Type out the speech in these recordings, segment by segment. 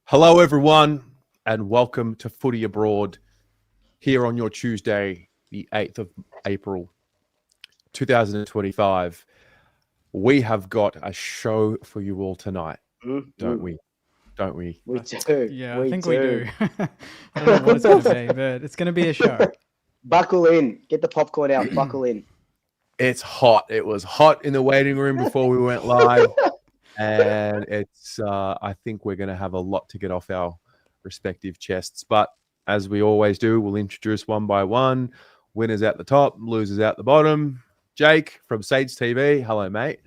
Hello, everyone, and welcome to Footy Abroad here on your Tuesday, the 8th of April, 2025. We have got a show for you all tonight, don't we? Don't we? We do. Yeah, I think we do. I don't know what it's going to be, but it's going to be a show. Buckle in. Get the popcorn out. Buckle in. It's hot. It was hot in the waiting room before we went live. And it's, I think we're going to have a lot to get off our respective chests. But as we always do, we'll introduce one by one. Winners at the top, losers at the bottom. Jake from Sage TV. Hello, mate.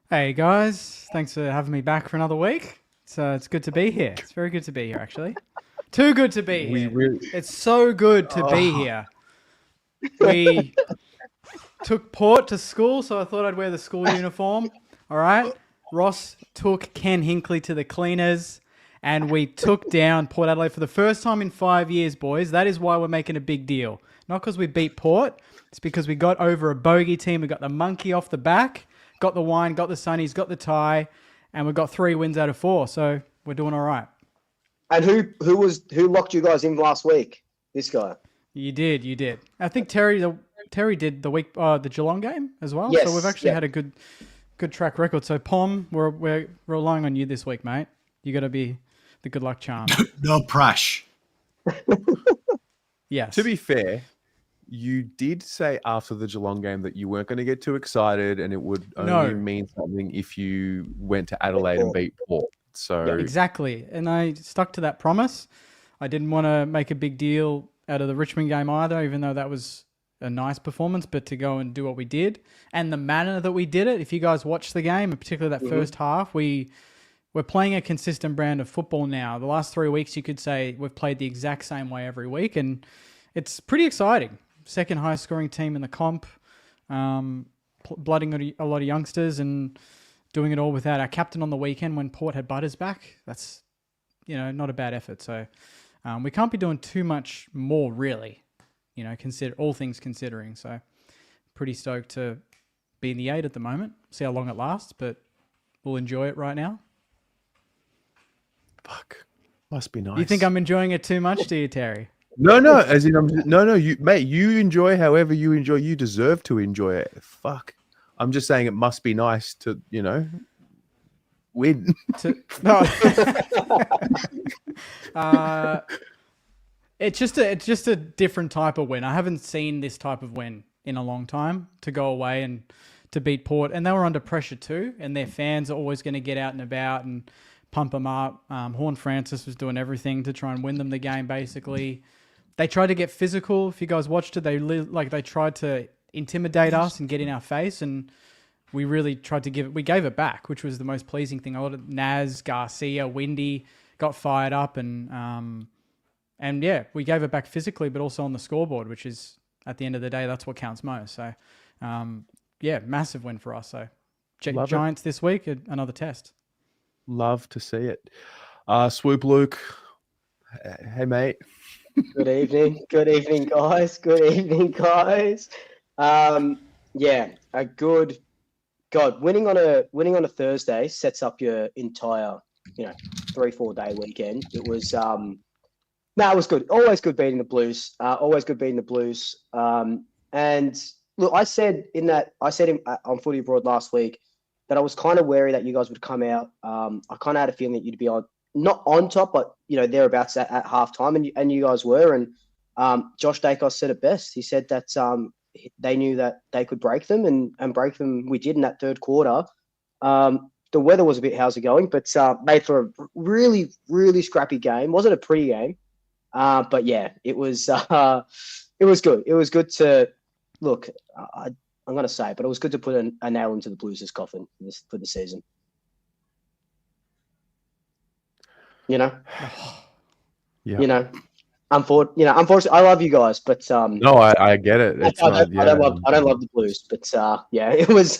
Hey, guys. Thanks for having me back for another week. It's good to be here. It's very good to be here, actually. Too good to be here. It's so good to be here. We took Port to school, so I thought I'd wear the school uniform. All right. Ross took Ken Hinkley to the cleaners, and we took down Port Adelaide for the first time in 5 years, boys. That is why we're making a big deal. Not because we beat Port. It's because we got over a bogey team. We got the monkey off the back, got the wine, got the sunnies, got the tie, and we got 3 wins out of 4. So we're doing all right. And who locked you guys in last week? This guy. You did. I think Terry did the Geelong game as well. Yes, so we've actually had a good track record. So Pom, we're relying on you this week, mate. You got to be the good luck charm. No prash. Yes. To be fair, you did say after the Geelong game that you weren't going to get too excited and it would only mean something if you went to Adelaide and beat Port. So yeah, exactly. And I stuck to that promise. I didn't want to make a big deal out of the Richmond game either, even though that was a nice performance, but to go and do what we did and the manner that we did it. If you guys watched the game, and particularly that first half, we're playing a consistent brand of football now. The last 3 weeks, you could say we've played the exact same way every week, and it's pretty exciting. Second highest scoring team in the comp, blooding a lot of youngsters and doing it all without our captain on the weekend when Port had Butters back. That's, not a bad effort. So we can't be doing too much more, really, consider all things considering. So pretty stoked to be in the 8 at the moment. See how long it lasts, but we'll enjoy it right now. fuck, must be nice. You think I'm enjoying it too much, do you, Terry? No, as in, you enjoy however you enjoy. You deserve to enjoy it. Fuck. I'm just saying it must be nice to, win. It's just a different type of win. I haven't seen this type of win in a long time, to go away and to beat Port. And they were under pressure too, and their fans are always going to get out and about and pump them up. Horn Francis was doing everything to try and win them the game, basically. They tried to get physical. If you guys watched it, they tried to intimidate us and get in our face, and we really tried to we gave it back, which was the most pleasing thing. A lot of Naz, Garcia, Windy got fired up, and yeah, we gave it back physically, but also on the scoreboard, which is, at the end of the day, that's what counts most. So, yeah, massive win for us. So, Giants this week, another test. Love to see it. Swoop Luke. Hey, mate. Good evening. Good evening, guys. Good evening, guys. Yeah, a good God. Winning on a Thursday sets up your entire, 3-4 day weekend. It was it was good. Always good beating the Blues. Always good beating the Blues. And look, I said on Footy Abroad last week that I was kind of wary that you guys would come out. I kind of had a feeling that you'd be not on top, but thereabouts at halftime, and you guys were. And Josh Dacos said it best. He said that they knew that they could break them, and break them. We did in that third quarter. The weather was a bit how's it going, but made for a really, really scrappy game. Wasn't a pretty game, but yeah, it was. It was good. It was good to look. I'm going to say it, but it was good to put a nail into the Blues' coffin for the season. Yeah. Unfortunately, I love you guys, but no, I get it. I don't love the Blues, but yeah, it was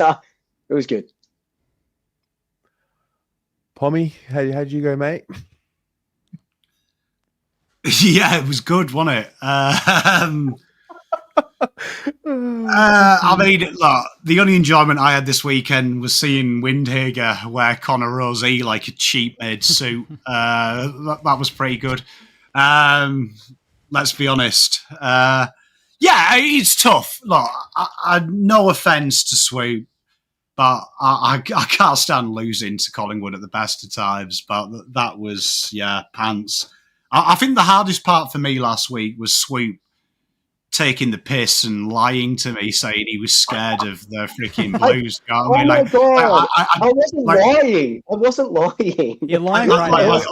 good. Pommy, how'd you go, mate? Yeah, it was good, wasn't it? I mean, look, the only enjoyment I had this weekend was seeing Windhager wear Conor Rosie like a cheap made suit. That was pretty good. Let's be honest. Yeah, it's tough. Look, I no offence to Swoop, but I can't stand losing to Collingwood at the best of times. But that was, pants. I think the hardest part for me last week was Swoop taking the piss and lying to me, saying he was scared of the freaking Blues. My God. I wasn't lying. I wasn't lying. You're lying right now.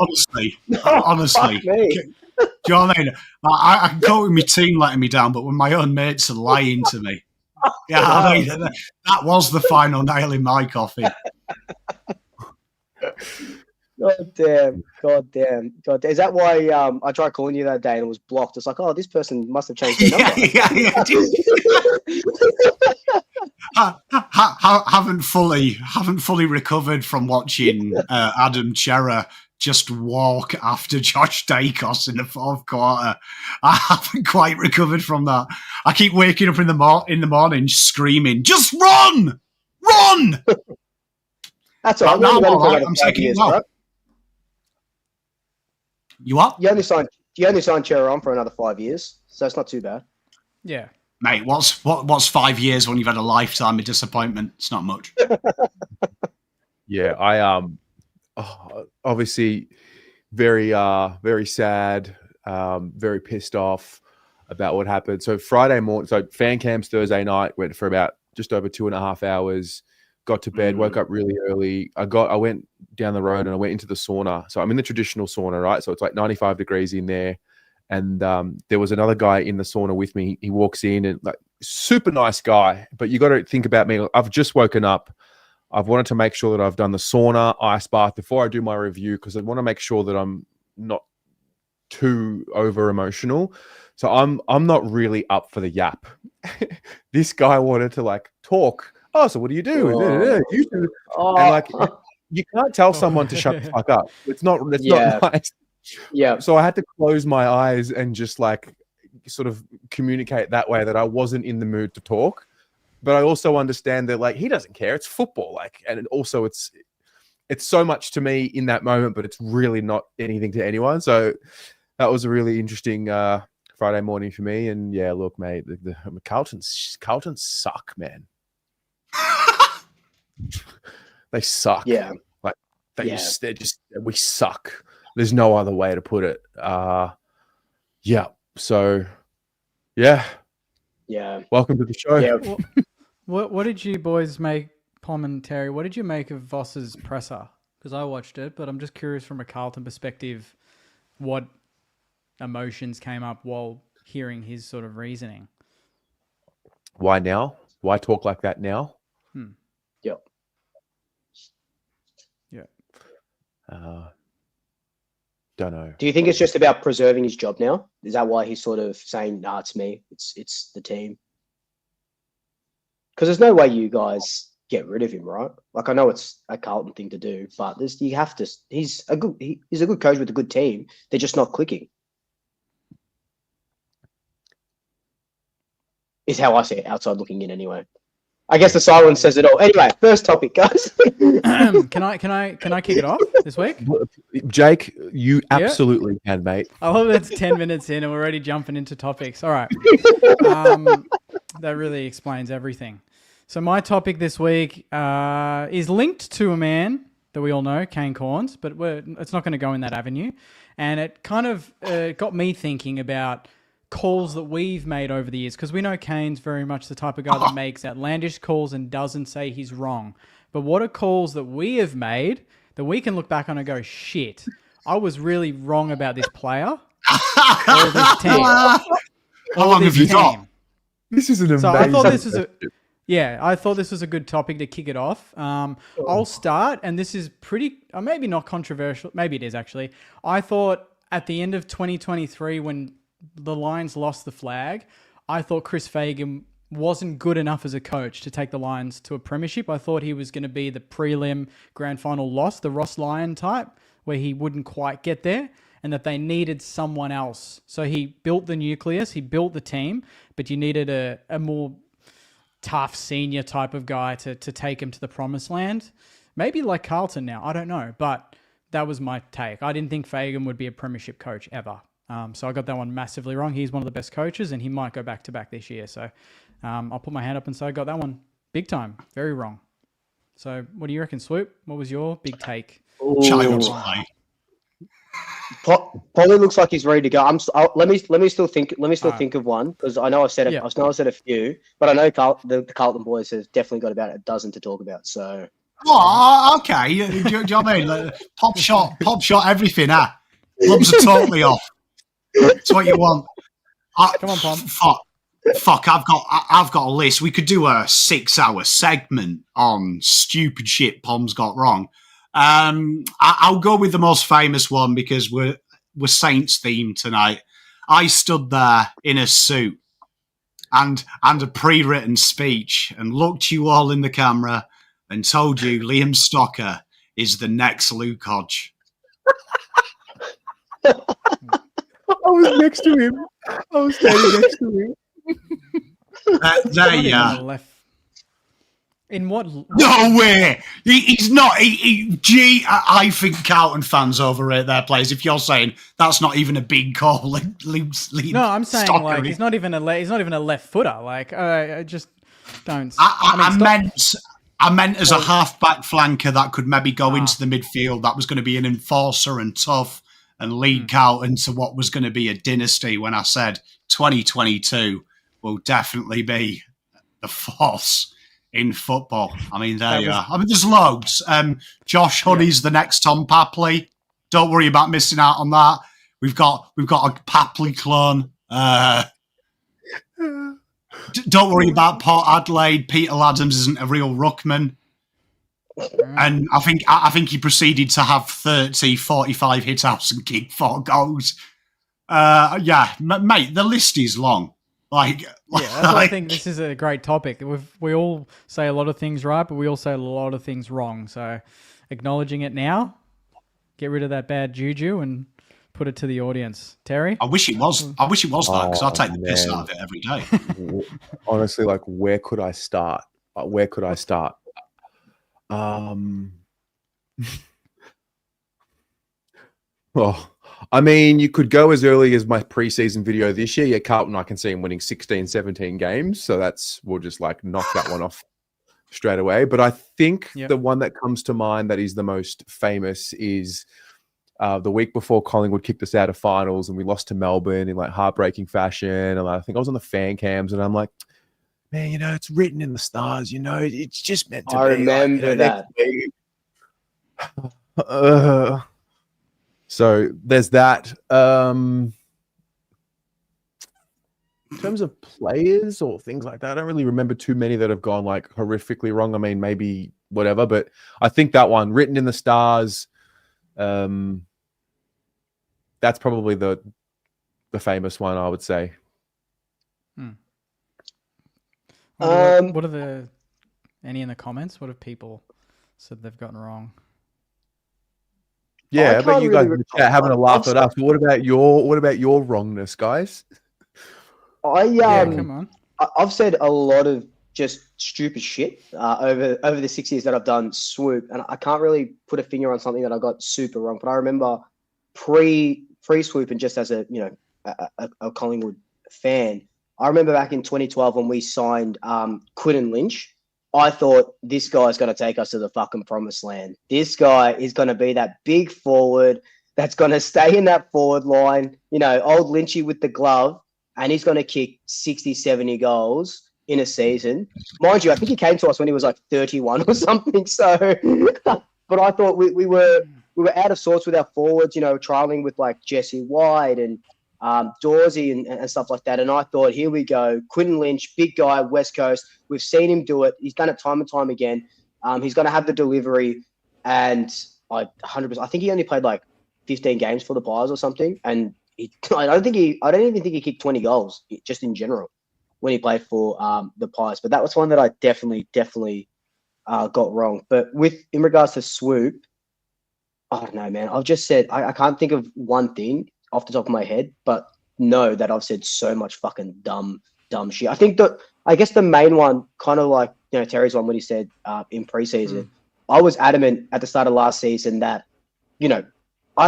Honestly. Do you know what I mean? I can go with my team letting me down, but when my own mates are lying to me, I mean, that was the final nail in my coffin. God damn. Is that why I tried calling you that day and it was blocked? It's like, oh, this person must have changed their number. Haven't fully recovered from watching Adam Chera just walk after Josh Dacos in the fourth quarter. I haven't quite recovered from that. I keep waking up in the morning screaming, "Just run! Run!" That's all right. I'm taking it now. You what? You only signed Chera on for another 5 years, so it's not too bad. Yeah. Mate, what's 5 years when you've had a lifetime of disappointment? It's not much. Yeah, I obviously very sad, very pissed off about what happened. So Friday morning, so fan camps Thursday night, went for about just over 2.5 hours, got to bed, woke up really early. I went down the road and I went into the sauna. So I'm in the traditional sauna, right? So it's like 95 degrees in there. And there was another guy in the sauna with me. He walks in and like super nice guy, but you got to think about me. I've just woken up. I've wanted to make sure that I've done the sauna, ice bath before I do my review because I want to make sure that I'm not too over emotional. So I'm not really up for the yap. This guy wanted to like talk. Oh, so what do you do? And like you can't tell someone to shut the fuck up. It's not nice. Yeah. So I had to close my eyes and just like sort of communicate that way that I wasn't in the mood to talk. But I also understand that like he doesn't care. It's football. Like, and also it's so much to me in that moment, but it's really not anything to anyone. So that was a really interesting Friday morning for me. And yeah, look, mate, the Carlton suck, man. They suck. Yeah. Like we suck. There's no other way to put it. Yeah. So yeah. Yeah. Welcome to the show. Yeah. What did you boys make, Pom and Terry? What did you make of Voss's presser? Because I watched it, but I'm just curious from a Carlton perspective, what emotions came up while hearing his sort of reasoning. Why now? Why talk like that now? Yep. Yeah. Don't know. Do you think it's just about preserving his job now? Is that why he's sort of saying, "Nah, it's me. It's the team"? Because there's no way you guys get rid of him, right? Like I know it's a Carlton thing to do, but you have to. He's a good coach with a good team. They're just not clicking. Is how I see it outside looking in, anyway. I guess the silence says it all. Anyway, first topic, guys. Can I kick it off this week? Jake, you absolutely can, mate. I love it's 10 minutes in and we're already jumping into topics. All right. That really explains everything. So my topic this week is linked to a man that we all know, Kane Corns, but it's not going to go in that avenue. And it kind of got me thinking about calls that we've made over the years, because we know Kane's very much the type of guy that makes outlandish calls and doesn't say he's wrong. But what are calls that we have made that we can look back on and go, shit, I was really wrong about this player or this team. How long have you got? This is an amazing. So I thought this was I thought this was a good topic to kick it off. I'll start, and this is pretty, maybe not controversial. Maybe it is actually. I thought at the end of 2023, when the Lions lost the flag, I thought Chris Fagan wasn't good enough as a coach to take the Lions to a premiership. I thought he was going to be the prelim grand final loss, the Ross Lyon type, where he wouldn't quite get there. and that they needed someone else. So he built the nucleus, he built the team, but you needed a more tough senior type of guy to take him to the promised land. Maybe like Carlton now, I don't know, but that was my take. I didn't think Fagan would be a premiership coach ever. So I got that one massively wrong. He's one of the best coaches, and he might go back-to-back this year. So I'll put my hand up and say I got that one big time. Very wrong. So what do you reckon, Swoop? What was your big take? Child's play. Probably looks like he's ready to go. Let me still think of one, because I know I've said it. Yeah. I know I've said a few, but I know the Carlton boys have definitely got about a dozen to talk about. So. Oh, okay. Do you know what I mean? Like, pop shot, everything. Clubs are totally off. That's what you want. Come on, Pom. Fuck, I've got a list. We could do a 6-hour segment on stupid shit Pom's got wrong. I'll go with the most famous one because we're Saints themed tonight. I stood there in a suit and a pre-written speech and looked you all in the camera and told you Liam Stalker is the next Luke Hodge. I was next to him. I was standing next to him. There you are. In what? No way! He's not. I think Carlton fans overrate their players. If you're saying that's not even a big call, no, I'm saying Stalker, like he's not even a left footer. Like I just don't. I meant as a half-back flanker that could maybe go into the midfield. That was going to be an enforcer and tough and lead Carlton to what was going to be a dynasty. When I said 2022 will definitely be the force in football. I mean, there you are. I mean, there's loads. Josh Honey's the next Tom Papley. Don't worry about missing out on that. We've got a Papley clone. Don't worry about Port Adelaide. Peter Adams isn't a real ruckman. And I think he proceeded to have 30, 45 hit-outs and kick 4 goals. Yeah, mate, the list is long. That's why I think this is a great topic. We all say a lot of things right, but we all say a lot of things wrong. So acknowledging it now, get rid of that bad juju and put it to the audience. Terry? I wish it was that, because I take the piss out of it every day. Honestly, like, where could I start? Well, I mean, you could go as early as my preseason video this year. Yeah, Carlton, I can see him winning 16, 17 games. So we'll just like knock that one off straight away. But I think the one that comes to mind that is the most famous is the week before Collingwood kicked us out of finals and we lost to Melbourne in like heartbreaking fashion. And I think I was on the fan cams and I'm like, man, it's written in the stars, it's just meant to be. I remember that. So there's that. In terms of players or things like that, I don't really remember too many that have gone like horrifically wrong. I mean, maybe whatever, but I think that one, written in the stars, that's probably the famous one, I would say. What are any in the comments? What have people said they've gotten wrong? Yeah, I bet you guys in the chat having a laugh at us. But what about your wrongness, guys? Come on. I've said a lot of just stupid shit over the 6 years that I've done Swoop, and I can't really put a finger on something that I got super wrong. But I remember pre-Swoop, and just as a Collingwood fan, I remember back in 2012 when we signed Quinton Lynch. I thought this guy's going to take us to the fucking promised land. This guy is going to be that big forward that's going to stay in that forward line, old Lynchy with the glove, and he's going to kick 60, 70 goals in a season. Mind you, I think he came to us when he was like 31 or something. So, but I thought we were out of sorts with our forwards, trialing with like Jesse White and Dawsey and stuff like that. And I thought, here we go. Quinton Lynch, big guy, West Coast. We've seen him do it. He's done it time and time again. He's going to have the delivery. And I think he only played like 15 games for the Pies or something. And I don't even think he kicked 20 goals just in general when he played for the Pies. But that was one that I definitely got wrong. But in regards to Swoop, I don't know, man. I've just said I can't think of one thing off the top of my head, but know that I've said so much fucking dumb shit. I guess the main one, kind of like Terry's one when he said in preseason, I was adamant at the start of last season that I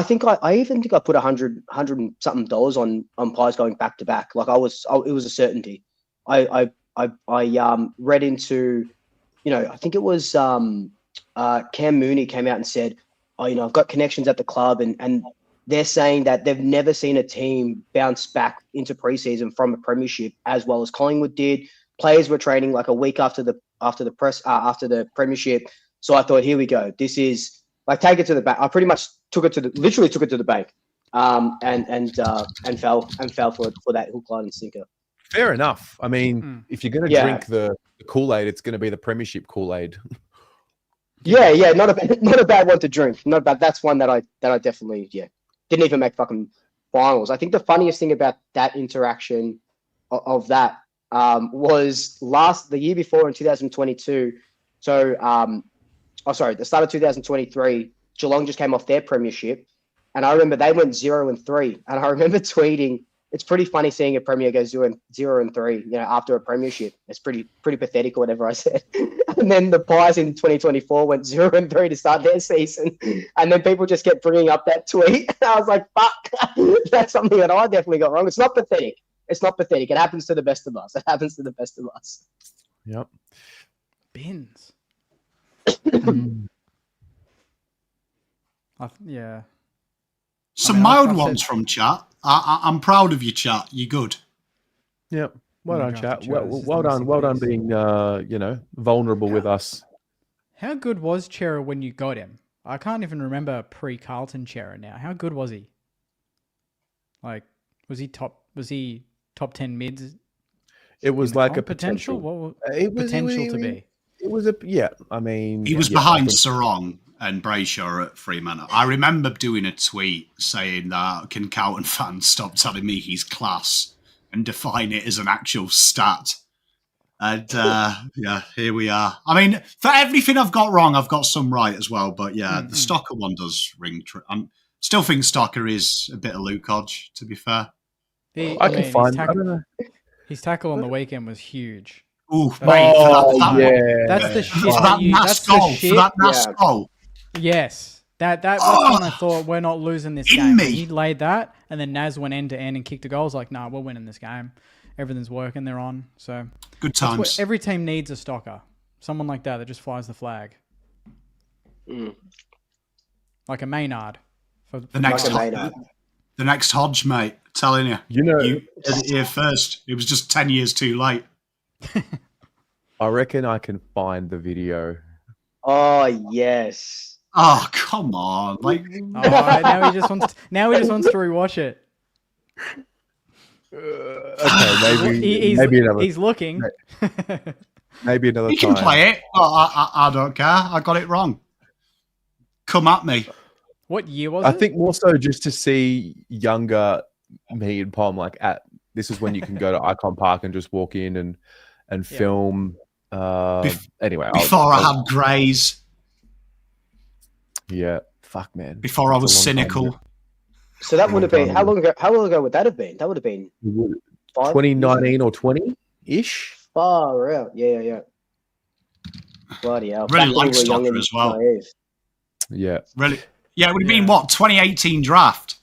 even think I put $100 and something on Pies going back to back. Like it was a certainty. I read into, I think it was Cam Mooney came out and said, I've got connections at the club, and they're saying that they've never seen a team bounce back into preseason from a premiership as well as Collingwood did. Players were training like a week after the premiership. So I thought, here we go. This is like, take it to the bank. I pretty much literally took it to the bank, and fell for that hook, line, and sinker. Fair enough. I mean, if you're going to drink the Kool-Aid, it's going to be the premiership Kool-Aid. Yeah, not a bad one to drink. Not bad. That's one that I definitely didn't even make fucking finals. I think the funniest thing about that interaction of that was the year before in 2022. So the start of 2023, Geelong just came off their premiership, and I remember they went 0-3, and I remember tweeting, it's pretty funny seeing a premier go 0-3, after a premiership. It's pretty pathetic or whatever I said. And then the Pies in 2024 went 0-3 to start their season. And then people just kept bringing up that tweet. And I was like, fuck, that's something that I definitely got wrong. It's not pathetic. It happens to the best of us. Yep. Bins. Yeah. Some mild ones from chat. I'm proud of you, chat. You're good. Yep. Well done, chat. Well done being, vulnerable with us. How good was Chera when you got him? I can't even remember pre-Carlton Chera now. How good was he? Like, was he top 10 mids? It was like a potential. What It was potential to be? It was he was behind Sarong and Brayshaw at Fremantle. I remember doing a tweet saying that, can Carlton fans stop telling me he's class and define it as an actual stat? And here we are. I mean, for everything I've got wrong, I've got some right as well. But the Stalker one does ring true. I still think Stalker is a bit of Luke Hodge, to be fair. I don't know. His tackle on the weekend was huge. Ooh, mate, that's the shit. For that Nas goal. Yes. That's when I thought, we're not losing this game. He laid that, and then Naz went end to end and kicked a goal. I was like, nah, we're winning this game. Everything's working. They're on. So good times. Every team needs a Stalker. Someone like that just flies the flag. Like a Maynard. The next Hodge, mate. Telling you. You heard it here first. It was just 10 years too late. I reckon I can find the video. Oh yes. Oh come on! Like now he just wants to rewatch it. Okay, maybe another. He's looking. Maybe another time. You can play it. I don't care. I got it wrong. Come at me. What year was it? I think more so just to see younger me and Pom this is when you can go to Icon Park and just walk in and film. Anyway, before I had greys. Yeah, fuck, man. Before I was cynical. So that would have been how long ago would that have been? That would have been 2019 or 20-ish. Far out. Yeah. Bloody hell. Really like Stalker as well. Naive. Yeah. Really. Yeah, it would have been 2018 draft.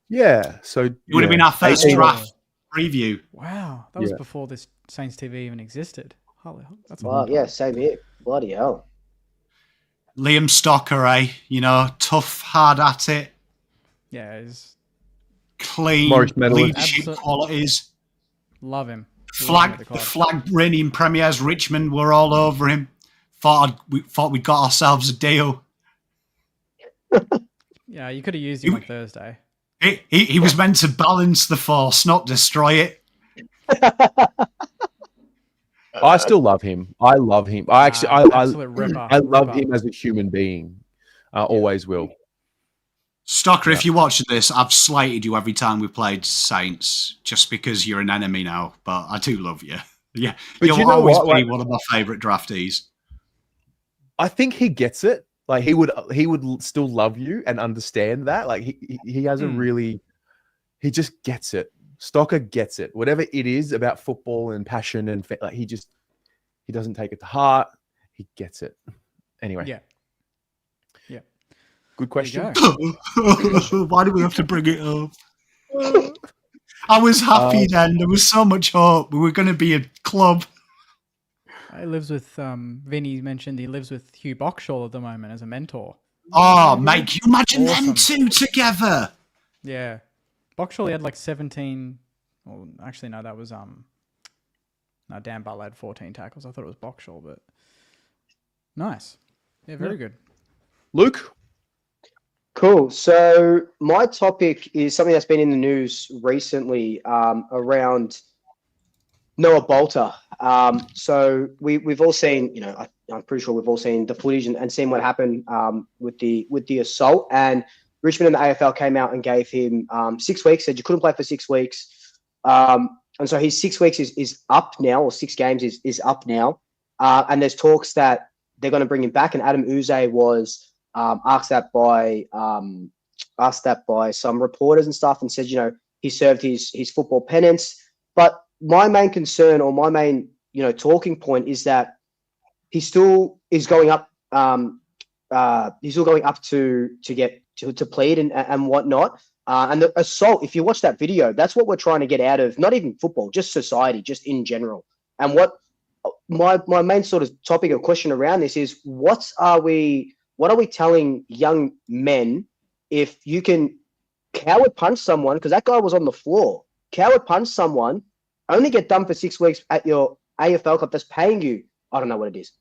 Yeah. So it would have been our first draft preview. Wow, that was before this Saints TV even existed. Holy, that's same here. Bloody hell. Liam Stalker, tough, hard at it. Yeah, he's clean leadership qualities. Love him. The flag reigning premiers, Richmond were all over him. Thought we got ourselves a deal. Yeah, you could have used him on Thursday. He was meant to balance the force, not destroy it. I still love him. I love him. I love him as a human being. I always will. Stalker, if you're watching this, I've slated you every time we played Saints just because you're an enemy now, but I do love you. Yeah, but you'll always be one of my favourite draftees. I think he gets it. Like he would still love you and understand that. Like he has a really, he just gets it. Stalker gets it. Whatever it is about football and passion and like he doesn't take it to heart. He gets it. Anyway. Yeah. Good question. Why do we have to bring it up? I was happy then. There was so much hope. We were going to be a club. He lives with, Vinny mentioned he lives with Hugh Boxall at the moment as a mentor. Oh, mate, can you imagine them two together? Yeah. Boxall, he had like 17, well, actually, no, that was, no, Dan Butler had 14 tackles. I thought it was Boxall, but nice. Yeah, very good. Luke? Cool. So my topic is something that's been in the news recently around Noah Balta. So we've all seen, I'm pretty sure we've all seen the footage and seen what happened with the assault. And Richmond and the AFL came out and gave him 6 weeks. Said you couldn't play for 6 weeks. And so his 6 weeks is up now, or 6 games is up now. And there's talks that they're going to bring him back. And Adam Uze was asked that by some reporters and stuff, and said, he served his football penance. But my main concern, or my main, talking point, is that he still is going up. He's still going up to get to plead and whatnot. And the assault, if you watch that video, that's what we're trying to get out of, not even football, just society, just in general. And what my main sort of topic or question around this is, what are we telling young men if you can coward punch someone, because that guy was on the floor, coward punch someone, only get done for 6 weeks at your AFL club that's paying you, I don't know what it is,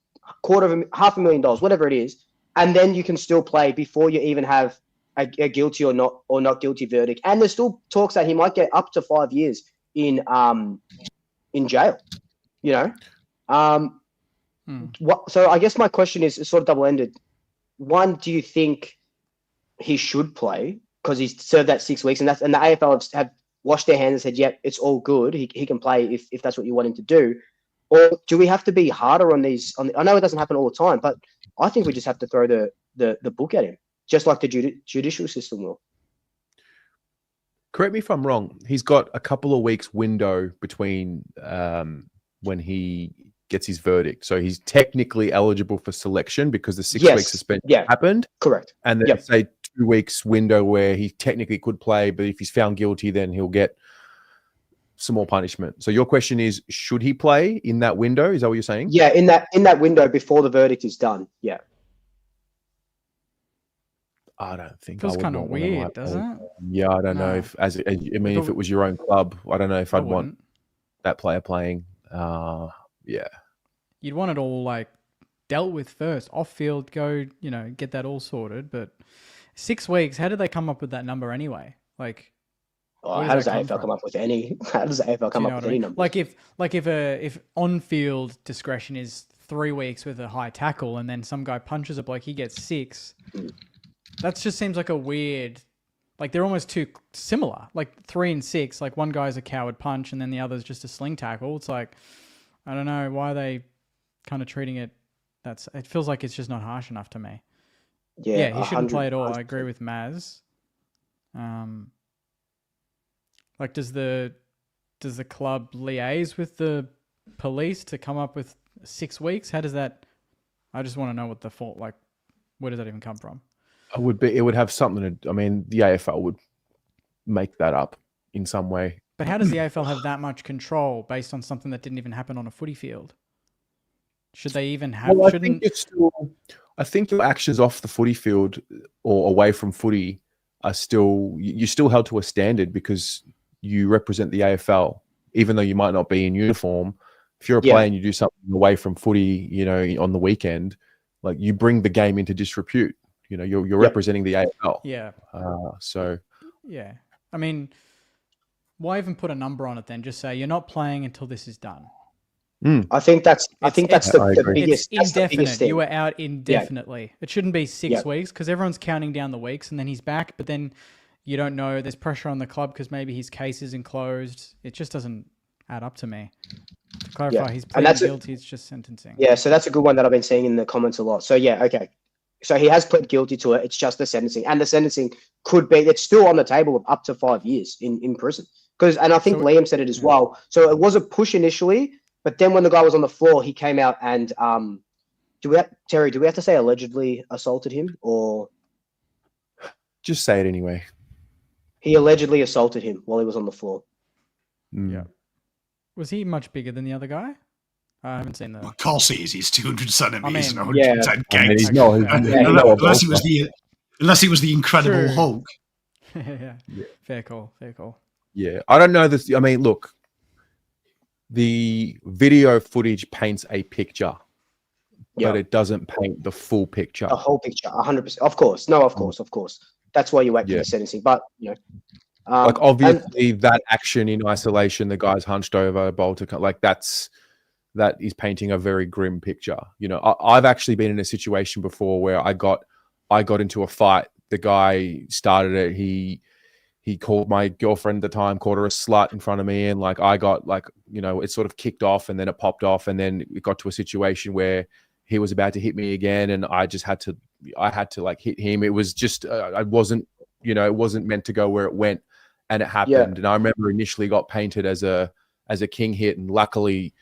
$500,000, whatever it is, and then you can still play before you even have a guilty or not guilty verdict. And there's still talks that he might get up to 5 years in jail, So I guess my question is sort of double-ended. One, do you think he should play because he's served that 6 weeks, and the AFL have washed their hands and said, "Yep, it's all good. He can play if that's what you want him to do," or do we have to be harder on these? I know it doesn't happen all the time, but I think we just have to throw the book at him, just like the judicial system will. Correct me if I'm wrong. He's got a couple of weeks window between when he gets his verdict. So he's technically eligible for selection because the 6 weeks suspension happened. Correct. And then say 2 weeks window where he technically could play, but if he's found guilty, then he'll get some more punishment. So your question is, should he play in that window? Is that what you're saying? Yeah, in that window before the verdict is done. Yeah. I don't think. Feels kind of weird, doesn't it? Yeah, I don't know if if it was your own club, I don't know if I'd want that player playing. Yeah. You'd want it all like dealt with first, off field, go, get that all sorted. But 6 weeks, how did they come up with that number anyway? Like, how does the AFL come up with any? How does the AFL come up with any number? Like if on field discretion is 3 weeks with a high tackle, and then some guy punches a bloke, he gets 6. That just seems like a weird. Like they're almost too similar. Like 3 and 6, like one guy's a coward punch, and then the other's just a sling tackle. It's like, I don't know why they kind of treating it. It feels like it's just not harsh enough to me. Yeah, he shouldn't play at all. I agree with Maz. Like, does the club liaise with the police to come up with 6 weeks? How does that? I just want to know what the fault. Like, where does that even come from? It would have something to. I mean, the AFL would make that up in some way. But how does the AFL have that much control based on something that didn't even happen on a footy field? Should they even have? Well, I think your actions off the footy field or away from footy are you're still held to a standard because you represent the AFL, even though you might not be in uniform. If you're a player and you do something away from footy, on the weekend, like you bring the game into disrepute. You're representing the AFL. Yeah. Yeah. I mean, why even put a number on it then? Just say you're not playing until this is done. I think that's the biggest. It's indefinite. You were out indefinitely. It shouldn't be 6 weeks because everyone's counting down the weeks, and then he's back. But then you don't know. There's pressure on the club because maybe his case isn't closed. It just doesn't add up to me. To clarify, he's pleading guilty. It's just sentencing. Yeah, so that's a good one that I've been seeing in the comments a lot. So okay. So he has pled guilty to it. It's just the sentencing, and the sentencing could be. It's still on the table of up to 5 years in prison. And I think Liam said it as well. So it was a push initially, but then when the guy was on the floor, he came out and Terry, do we have to say allegedly assaulted him, or just say it anyway? He allegedly assaulted him while he was on the floor. Yeah. Was he much bigger than the other guy? I haven't seen that. Of course he is. He's 200 centimeters and yeah. 110 he's kgs. not, Unless he was the Incredible True. Hulk. Yeah. Fair call. Yeah, I don't know this. I mean, look, the video footage paints a picture, but it doesn't paint the full picture. The whole picture, 100%. Of course. No, of course. That's why you wait for the sentencing. But, like obviously that action in isolation, the guy's hunched over, Balta, like that is painting a very grim picture. I've actually been in a situation before where I got into a fight. The guy started it. He called my girlfriend at the time, called her a slut in front of me, and like I got it sort of kicked off, and then it popped off, and then it got to a situation where he was about to hit me again, and I had to like hit him. It was just it wasn't meant to go where it went, and it happened. Yeah. And I remember initially got painted as a king hit, and luckily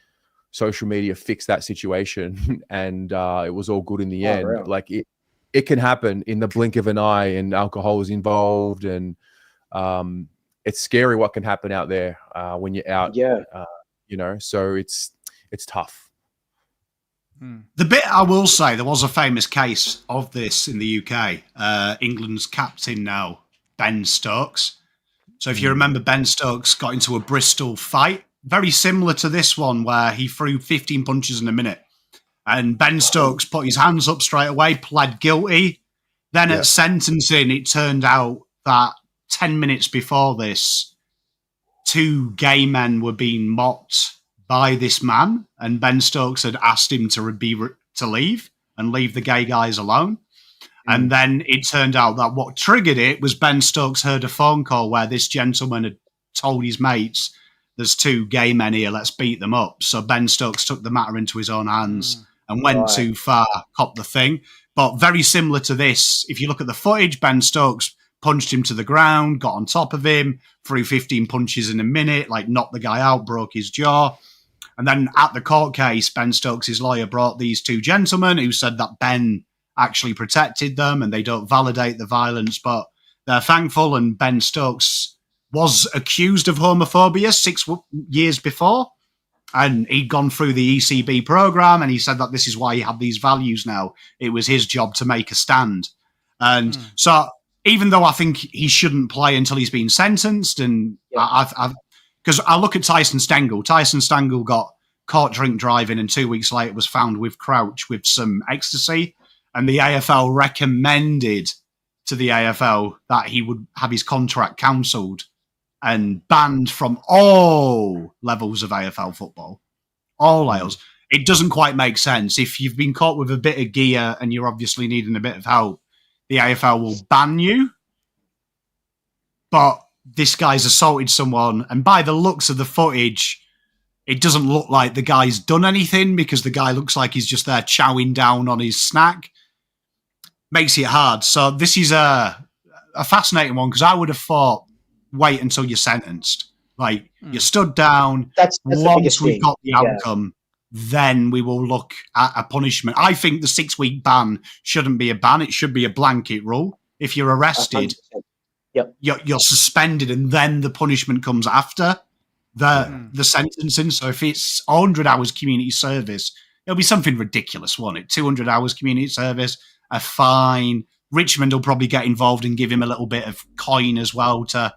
social media fixed that situation, and it was all good in the end. Really? Like it can happen in the blink of an eye, and alcohol is involved, and it's scary what can happen out there when you're out. Yeah. So it's tough. The bit I will say, there was a famous case of this in the UK. England's captain now, Ben Stokes. So if you remember, Ben Stokes got into a Bristol fight, very similar to this one, where he threw 15 punches in a minute. And Ben Stokes put his hands up straight away, pled guilty. Then at sentencing, it turned out that 10 minutes before this, 2 gay men were being mocked by this man, and Ben Stokes had asked him to leave and leave the gay guys alone. And then it turned out that what triggered it was Ben Stokes heard a phone call where this gentleman had told his mates, there's 2 gay men here, let's beat them up. So Ben Stokes took the matter into his own hands and went too far, copped the thing. But very similar to this, if you look at the footage, Ben Stokes punched him to the ground, got on top of him, threw 15 punches in a minute, like knocked the guy out, broke his jaw. And then at the court case, Ben Stokes' lawyer brought these 2 gentlemen who said that Ben actually protected them and they don't validate the violence, but they're thankful. And Ben Stokes was accused of homophobia 6 years before, and he'd gone through the ECB program, and he said that this is why he had these values now. It was his job to make a stand. And so even though I think he shouldn't play until he's been sentenced, and because I look at Tyson Stengel got caught drink driving, and 2 weeks later was found with Crouch with some ecstasy, and the AFL recommended to the AFL that he would have his contract cancelled and banned from all levels of AFL football, all levels. It doesn't quite make sense. If you've been caught with a bit of gear and you're obviously needing a bit of help, the AFL will ban you. But this guy's assaulted someone, and by the looks of the footage, it doesn't look like the guy's done anything, because the guy looks like he's just there chowing down on his snack. Makes it hard. So this is a fascinating one, because I would have thought, wait until you're sentenced. Like, you stood down. That's once we've got the outcome, then we will look at a punishment. I think the 6-week ban shouldn't be a ban. It should be a blanket rule. If you're arrested, you're suspended, and then the punishment comes after the sentencing. So if it's 100 hours community service, it'll be something ridiculous, won't it? 200 hours community service, a fine. Richmond will probably get involved and give him a little bit of coin as well to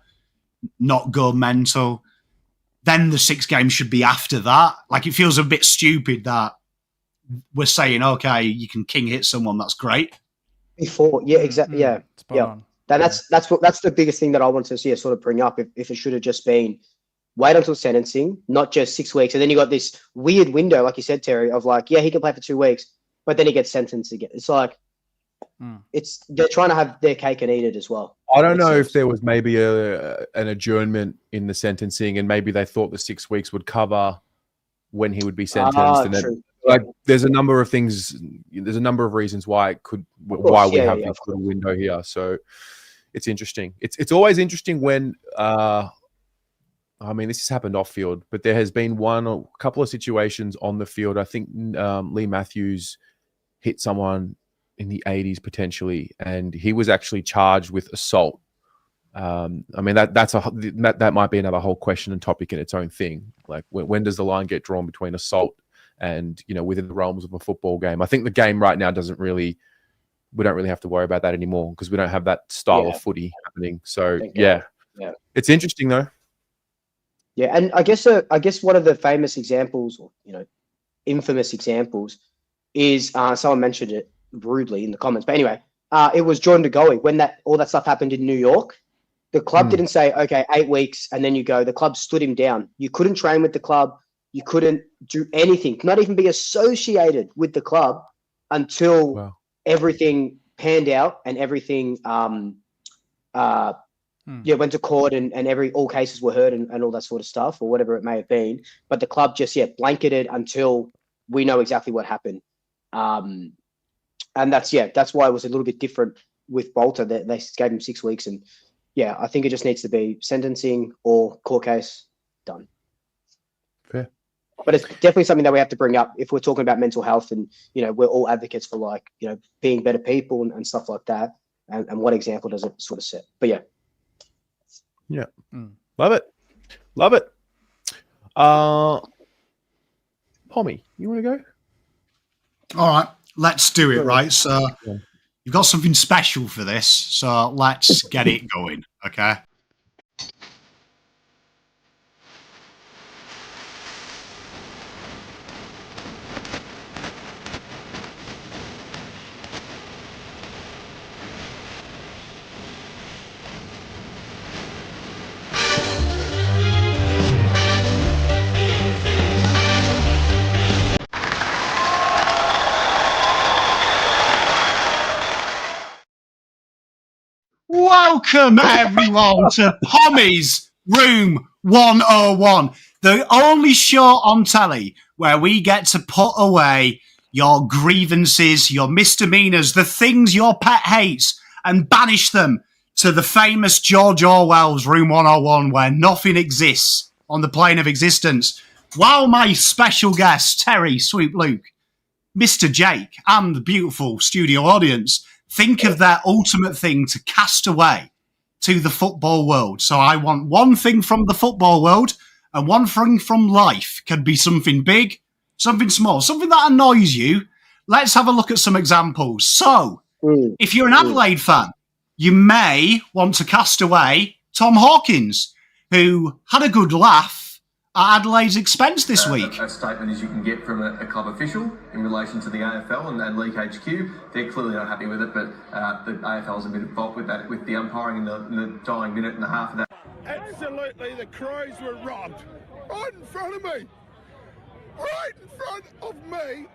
not go mental. Then the 6 games should be after that. Like, it feels a bit stupid that we're saying, okay, you can king hit someone, that's great. Before, exactly, That's the biggest thing that I wanted to see sort of bring up. If it should have just been wait until sentencing, not just 6 weeks, and then you got this weird window, like you said, Terry, of like, he can play for 2 weeks, but then he gets sentenced again. It's like they're trying to have their cake and eat it as well. I don't know if there was maybe an adjournment in the sentencing, and maybe they thought the 6 weeks would cover when he would be sentenced, and then like there's a number of things. There's a number of reasons why we have this little window here. So it's interesting. It's always interesting when. I mean, this has happened off field, but there has been a couple of situations on the field. I think Lee Matthews hit someone in the 80s potentially, and he was actually charged with assault. I mean, that might be another whole question and topic in its own thing. Like, when does the line get drawn between assault and, within the realms of a football game? I think the game right now we don't really have to worry about that anymore because we don't have that style of footy happening. So yeah, it's interesting though. Yeah, and I guess one of the famous examples, or infamous examples, is someone mentioned it rudely in the comments. But anyway, it was Jordan De Goey when all that stuff happened in New York. The club didn't say, okay, 8 weeks, and then you go. The club stood him down. You couldn't train with the club. You couldn't do anything, not even be associated with the club until everything panned out and everything went to court and all cases were heard and all that sort of stuff, or whatever it may have been. But the club just blanketed until we know exactly what happened. And that's why it was a little bit different with Balta. That they gave him 6 weeks, and I think it just needs to be sentencing or court case done. Fair. But it's definitely something that we have to bring up if we're talking about mental health, and we're all advocates for being better people and stuff like that. And what example does it sort of set? But yeah. Love it. Pommy, you want to go? All right, let's do it. Right, so you've got something special for this, so let's get it going. Okay. Welcome, everyone, to Pommy's Room 101, the only show on telly where we get to put away your grievances, your misdemeanors, the things your pet hates, and banish them to the famous George Orwell's Room 101, where nothing exists on the plane of existence. While my special guests, Terry, Sweet Luke, Mr. Jake, and the beautiful studio audience think of their ultimate thing to cast away to the football world. So I want one thing from the football world and one thing from life. Could be something big, something small, something that annoys you. Let's have a look at some examples. So if you're an Adelaide fan, you may want to cast away Tom Hawkins, who had a good laugh at Adelaide's expense this week. A statement as you can get from a club official in relation to the AFL and League HQ. They're clearly not happy with it, but the AFL's a bit at fault with that, with the umpiring in the dying minute and a half of that. Absolutely, the Crows were robbed. Right in front of me. Right in front of me.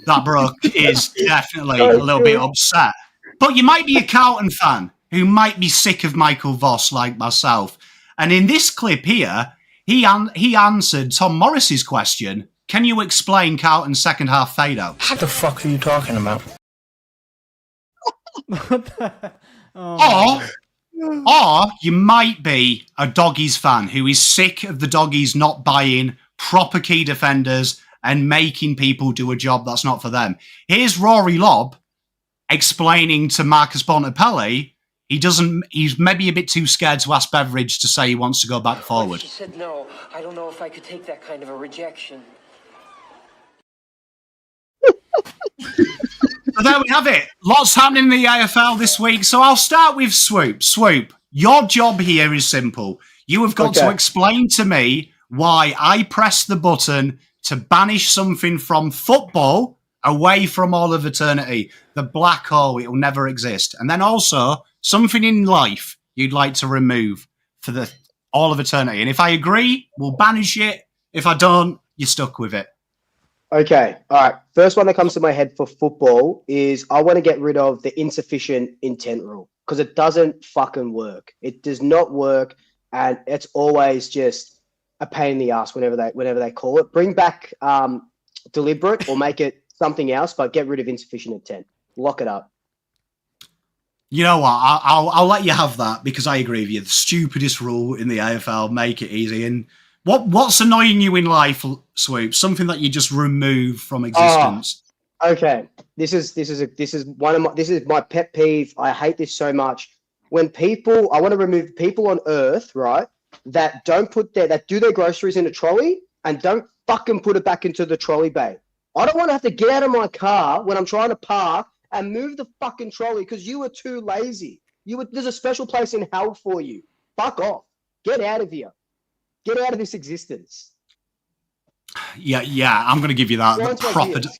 That Brooke is definitely a little bit upset. But you might be a Carlton fan who might be sick of Michael Voss like myself. And in this clip here, he answered Tom Morris's question, can you explain Carlton's second half fade-out? What the fuck are you talking about? Or you might be a Doggies fan who is sick of the Doggies not buying proper key defenders and making people do a job that's not for them. Here's Rory Lobb explaining to Marcus Bontempelli he's maybe a bit too scared to ask Beveridge to say he wants to go back forward. She said no. I don't know if I could take that kind of a rejection. So there we have it. Lots happening in the AFL this week. So I'll start with Swoop. Swoop, your job here is simple. You have got to explain to me why I pressed the button to banish something from football away from all of eternity. The black hole, it will never exist. And then also something in life you'd like to remove for all of eternity. And if I agree, we'll banish it. If I don't, you're stuck with it. Okay. All right. First one that comes to my head for football is I want to get rid of the insufficient intent rule because it doesn't fucking work. It does not work. And it's always just a pain in the ass whenever they call it. Bring back deliberate or make it something else, but get rid of insufficient intent. Lock it up. You know what? I'll let you have that because I agree with you. The stupidest rule in the AFL, make it easy. And what's annoying you in life, Swoop? Something that you just remove from existence. Okay, this is my pet peeve. I hate this so much. When I want to remove people on Earth, right, that do their groceries in a trolley and don't fucking put it back into the trolley bay. I don't want to have to get out of my car when I'm trying to park and move the fucking trolley because you were too lazy. There's a special place in hell for you. Fuck off. Get out of here. Get out of this existence. Yeah, I'm going to give you that.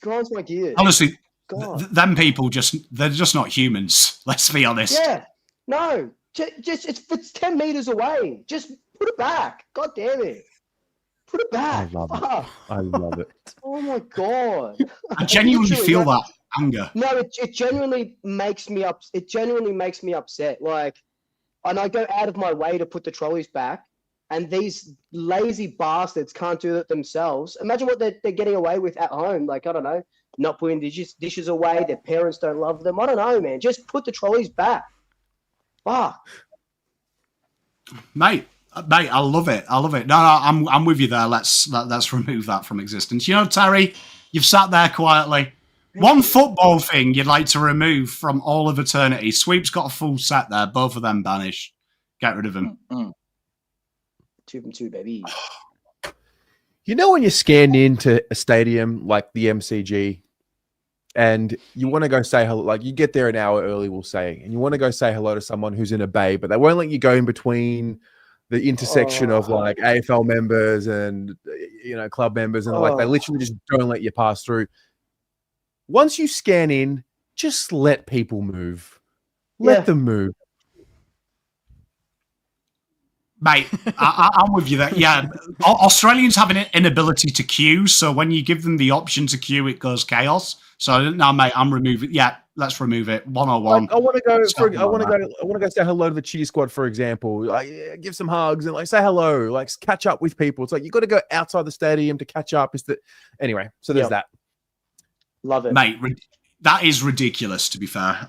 Grinds my gears. Honestly, them people they're just not humans. Let's be honest. Yeah. No. Just it's 10 meters away. Just put it back. God damn it. Put it back. I love it. Oh my God. I genuinely feel that anger. No, it genuinely makes me upset. Like, and I go out of my way to put the trolleys back, and these lazy bastards can't do it themselves. Imagine what they're getting away with at home. Like, I don't know, not putting dishes away. Their parents don't love them. I don't know, man. Just put the trolleys back. Fuck. Mate, I love it. No, I'm with you there. Let's remove that from existence. You know, Terry, you've sat there quietly. One football thing you'd like to remove from all of eternity. Sweep's got a full set there. Both of them banished. Get rid of them. 2 from 2, baby. You know when you're scanned into a stadium like the MCG and you want to go say hello, like you get there an hour early, we'll say, and you want to go say hello to someone who's in a bay, but they won't let you go in between the intersection of like AFL members and, you know, club members, and like they literally just don't let you pass through. Once you scan in, just let people move. Let them move. Mate, I'm with you there. Yeah, Australians have an inability to queue, so when you give them the option to queue, it goes chaos. So no, mate, I'm removing. Yeah, let's remove it. 101. Like, I want to go say hello to the cheer squad, for example. Like, give some hugs and like say hello, like catch up with people. It's like you got to go outside the stadium to catch up. Anyway? So there's that. Love it, mate. That is ridiculous. To be fair,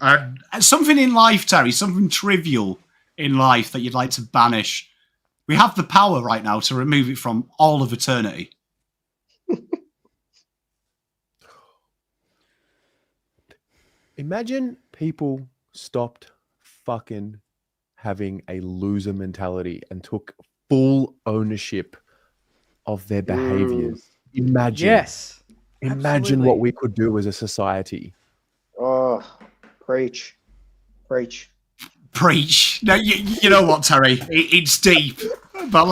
something in life, Terry, something trivial in life that you'd like to banish. We have the power right now to remove it from all of eternity. Imagine people stopped fucking having a loser mentality and took full ownership of their behaviors. Imagine. Yes. Imagine what we could do as a society. Oh, preach. No, you know what, Terry? It's deep, but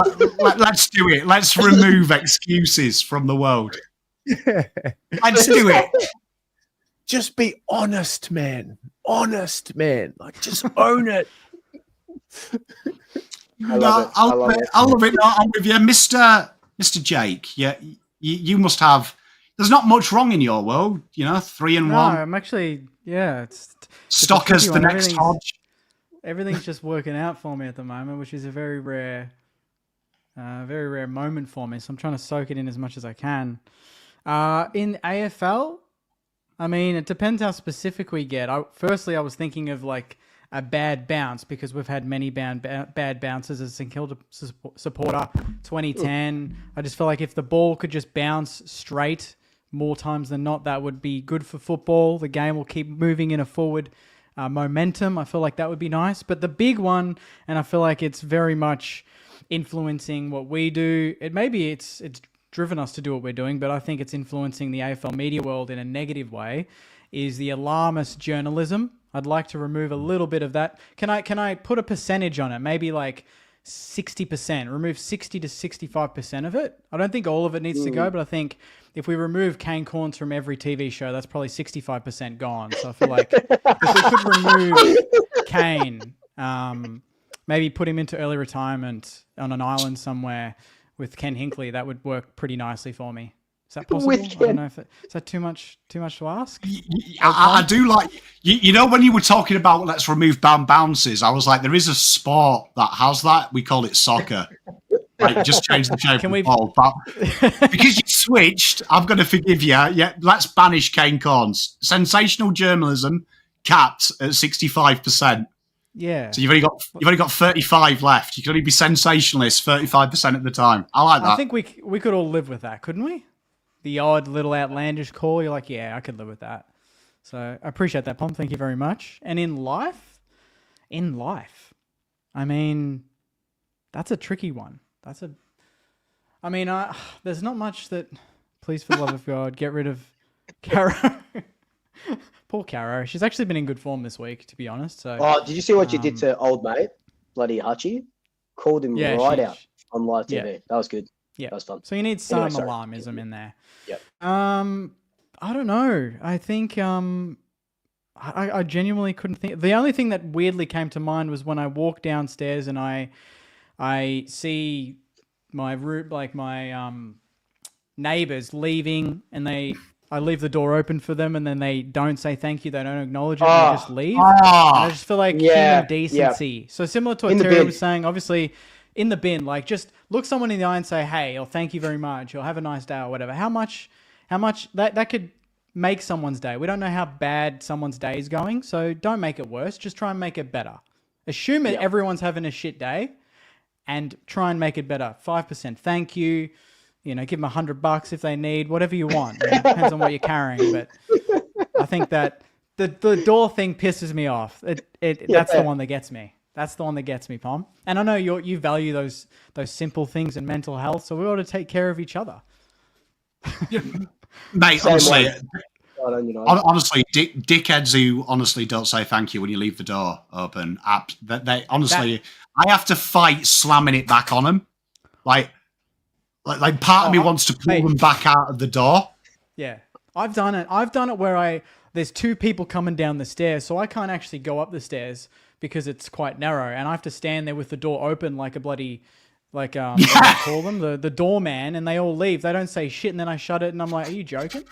let's do it. Let's remove excuses from the world. Yeah. Let's do it. Just be honest, man. Like, just own it. I love it. I love it. No, I'm with you, Mr. Jake. Yeah, you must have. There's not much wrong in your world, 3-1. No, I'm actually, it's Stalker's the next Hodge. Everything's just working out for me at the moment, which is a very rare moment for me. So I'm trying to soak it in as much as I can. In AFL, I mean, it depends how specific we get. Firstly, I was thinking of like a bad bounce because we've had many bad bounces as a St Kilda supporter. 2010, I just feel like if the ball could just bounce straight more times than not, that would be good for football. The game will keep moving in a forward momentum. I feel like that would be nice. But the big one, and I feel like it's very much influencing what we do. It's driven us to do what we're doing, but I think it's influencing the AFL media world in a negative way, is the alarmist journalism. I'd like to remove a little bit of that. Can I put a percentage on it? Maybe like 60%. Remove 60 to 65% of it. I don't think all of it needs to go, but I think if we remove Kane Corns from every TV show, that's probably 65% gone. So I feel like if we could remove Kane, maybe put him into early retirement on an island somewhere with Ken Hinkley, that would work pretty nicely for me. Is that possible? I don't know if is that too much to ask? I do like, when you were talking about let's remove bounces, I was like, there is a sport that has that. We call it soccer. Like, just change the shape Can of we- the ball. But because you switched, I'm going to forgive you. Yeah, let's banish Kane Corns. Sensational journalism capped at 65%. Yeah. So you've only got 35 left. You can only be sensationalist 35% of the time. I like that. I think we could all live with that, couldn't we? The odd little outlandish call, you're like, yeah, I could live with that. So I appreciate that, Pom. Thank you very much. And in life, I mean, that's a tricky one. There's not much that, please, for the love of God, get rid of Caro. Poor Caro. She's actually been in good form this week, to be honest. So. Oh, did you see what you did to old mate? Bloody Hutchie. Called him right out on live TV. Yeah. That was good. Yeah. That was fun. So you need some Anyway, sorry. alarmism in there. Yep. I don't know. I think I genuinely couldn't think. The only thing that weirdly came to mind was when I walked downstairs and I see my neighbors leaving, and I leave the door open for them, and then they don't say thank you, they don't acknowledge it, and they just leave. And I just feel like human decency. So similar to what Terry was saying, obviously in the bin, like just look someone in the eye and say, hey, or thank you very much, or have a nice day, or whatever. How much that could make someone's day. We don't know how bad someone's day is going, so don't make it worse. Just try and make it better. Assume that everyone's having a shit day, and try and make it better. 5% thank you. You know, give them $100 if they need, whatever you want. You know, depends on what you're carrying, but I think that the door thing pisses me off. That's the one that gets me. That's the one that gets me, Pom. And I know you value those simple things in mental health, so we ought to take care of each other. Mate, honestly, dickheads who honestly don't say thank you when you leave the door open. They honestly, I have to fight slamming it back on them. Like part of me wants to pull them back out of the door. Yeah, I've done it. I've done it where there's two people coming down the stairs, so I can't actually go up the stairs because it's quite narrow, and I have to stand there with the door open like a bloody, what do you call them? The doorman, and they all leave. They don't say shit, and then I shut it, and I'm like, are you joking?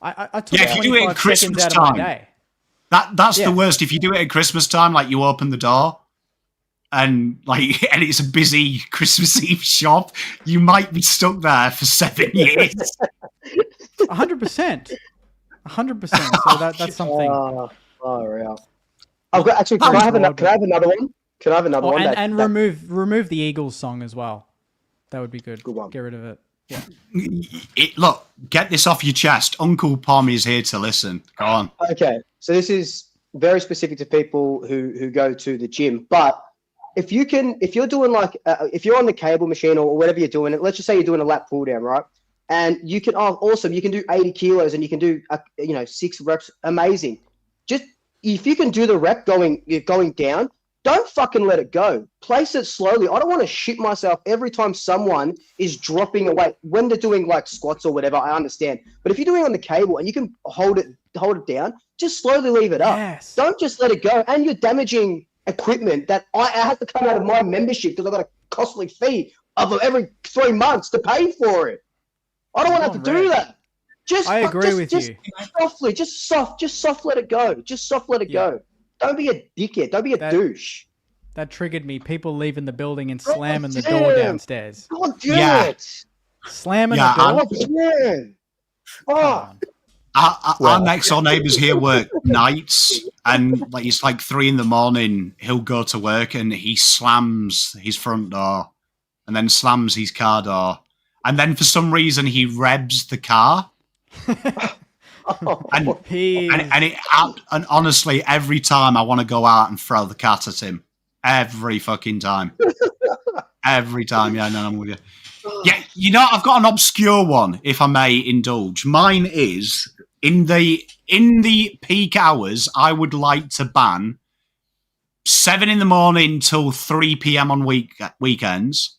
I took if you do it at 25 seconds Christmas out of time, my day. That's the worst. If you do it at Christmas time, like you open the door and it's a busy Christmas Eve shop, you might be stuck there for 7 years. 100%. 100%. So that's something. Real. I've got actually. Can I have another one? Can I have another one? And remove the Eagles song as well. That would be good. Good one. Get rid of it. Yeah. Look, get this off your chest. Uncle Pom is here to listen. Go on. Okay, so this is very specific to people who go to the gym. But if you're doing if you're on the cable machine or whatever you're doing, let's just say you're doing a lat pull down, right? And you can you can do 80 kilos and you can do 6 reps. Amazing. Just if you can do the rep going down, don't fucking let it go. Place it slowly. I don't want to shit myself every time someone is dropping a weight. When they're doing like squats or whatever, I understand. But if you're doing it on the cable and you can hold it down, just slowly leave it up. Yes. Don't just let it go. And you're damaging equipment that I have to come out of my membership because I've got a costly fee of every 3 months to pay for it. I don't want to have to do that. I agree with you. Softly, just soft let it go. Just soft let it go. Don't be a dickhead. Don't be a douche. That triggered me. People leaving the building and slamming the door downstairs. God damn it. Slamming the door. Our next door neighbours here work nights, and it's like 3 a.m. He'll go to work and he slams his front door and then slams his car door. And then for some reason he revs the car. And honestly, every time I want to go out and throw the cat at him. Every fucking time. Every time. Yeah, no, I'm with you. Yeah, I've got an obscure one, if I may indulge. Mine is in the peak hours, I would like to ban 7 a.m. till 3 p.m. on weekends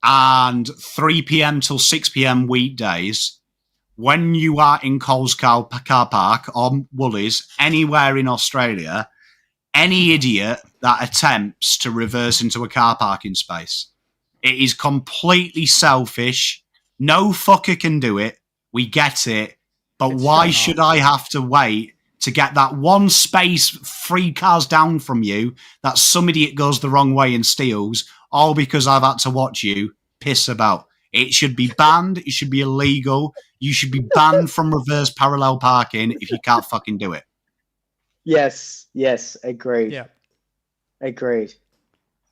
and 3 p.m. till 6 p.m. weekdays. When you are in Coles car park or Woolies, anywhere in Australia, any idiot that attempts to reverse into a car parking space, it is completely selfish. No fucker can do it. We get it. But why should I have to wait to get that one space 3 cars down from you that some idiot goes the wrong way and steals, all because I've had to watch you piss about. It should be banned. It should be illegal. You should be banned from reverse parallel parking if you can't fucking do it. Yes, agreed. Yeah. Agreed.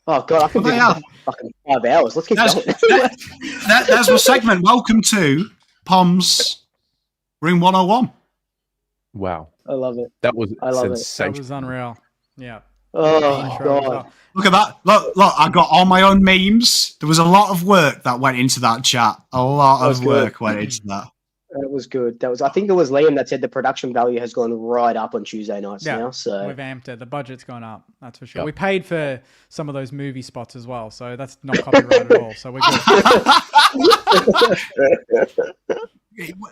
Oh god, I can do Well, this for fucking 5 hours. Let's keep That's, going. that's my segment. Welcome to Pom's Room 101. Wow. I love it. That was I love it. That sensational. was unreal. Yeah. Oh Intro as god. well. Look at that. Look, I got all my own memes. There was a lot of work that went into that chat. A lot That was of work good. went into that. That was good. I think it was Liam that said the production value has gone right up on Tuesday nights Yeah. now. So We've amped it. The budget's gone up. That's for sure. Yep. We paid for some of those movie spots as well. So that's not copyright at all. So we're good.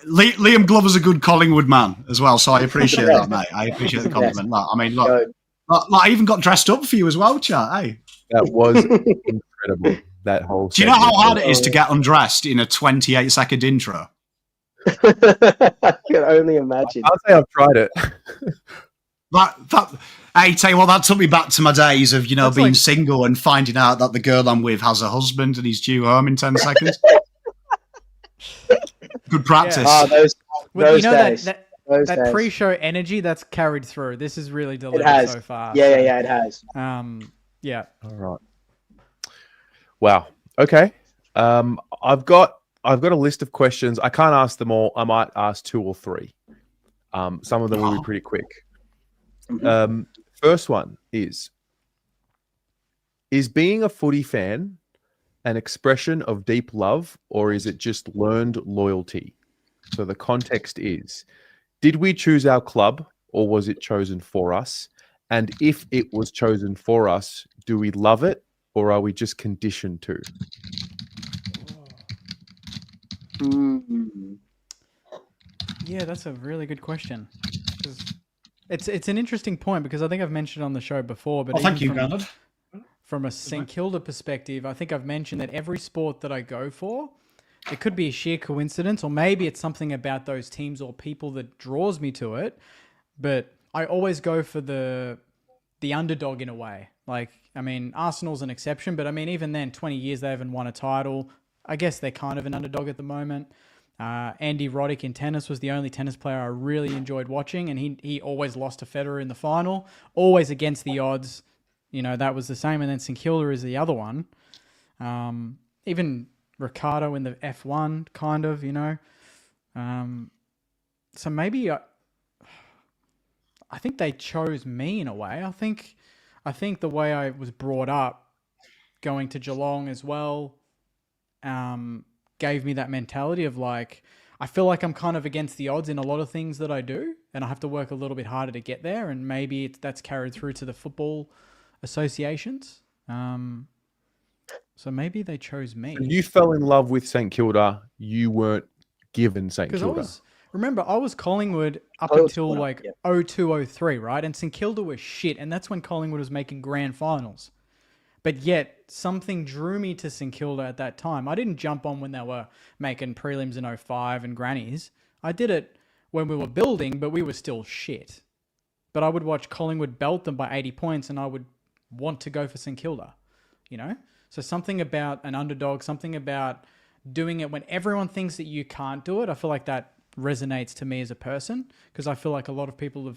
Liam Glover's a good Collingwood man as well, so I appreciate that, mate. I appreciate the compliment. Look, I mean, look, I even got dressed up for you as well, chat. Hey, That was incredible. That whole. do you know how segment. hard it is to get undressed in a 28-second intro? I can only imagine. I'll say I've tried it. Hey, tell you what, that took me back to my days of, That's being like- single and finding out that the girl I'm with has a husband and he's due home in 10 seconds. Good practice. Oh, those Well, you know days. that Those that days. pre-show energy that's carried through. This is really It delivered has. so far. Yeah, it has. Yeah. All right. Wow. Okay. I've got a list of questions. I can't ask them all. I might ask 2 or 3. Some of them will be pretty quick. First one is being a footy fan an expression of deep love, or is it just learned loyalty? So the context is, did we choose our club, or was it chosen for us? And if it was chosen for us, do we love it, or are we just conditioned to? Yeah, that's a really good question. 'Cause It's an interesting point because I think I've mentioned on the show before, but Thank you, even Bernard. from a St Kilda perspective, I think I've mentioned that every sport that I go for, it could be a sheer coincidence, or maybe it's something about those teams or people that draws me to it. But I always go for the underdog in a way. Like, I mean, Arsenal's an exception, but I mean, even then, 20 years they haven't won a title. I guess they're kind of an underdog at the moment. Andy Roddick in tennis was the only tennis player I really enjoyed watching, and he always lost to Federer in the final, always against the odds. You know, that was the same. And then St Kilda is the other one. Even Ricardo in the F1, kind of, you know. So maybe I think they chose me in a way. I think the way I was brought up, going to Geelong as well, gave me that mentality of like, I feel like I'm kind of against the odds in a lot of things that I do, and I have to work a little bit harder to get there. And maybe that's carried through to the football associations. So maybe they chose me. When you fell in love with St Kilda, you weren't given St Because Kilda. I was Collingwood up Collingwood until split up, like yep. 0203, right? And St Kilda was shit, and that's when Collingwood was making grand finals. But yet, something drew me to St Kilda at that time. I didn't jump on when they were making prelims in 05 and grannies. I did it when we were building, but we were still shit. But I would watch Collingwood belt them by 80 points, and I would want to go for St Kilda, you know? So something about an underdog, something about doing it when everyone thinks that you can't do it, I feel like that resonates to me as a person, because I feel like a lot of people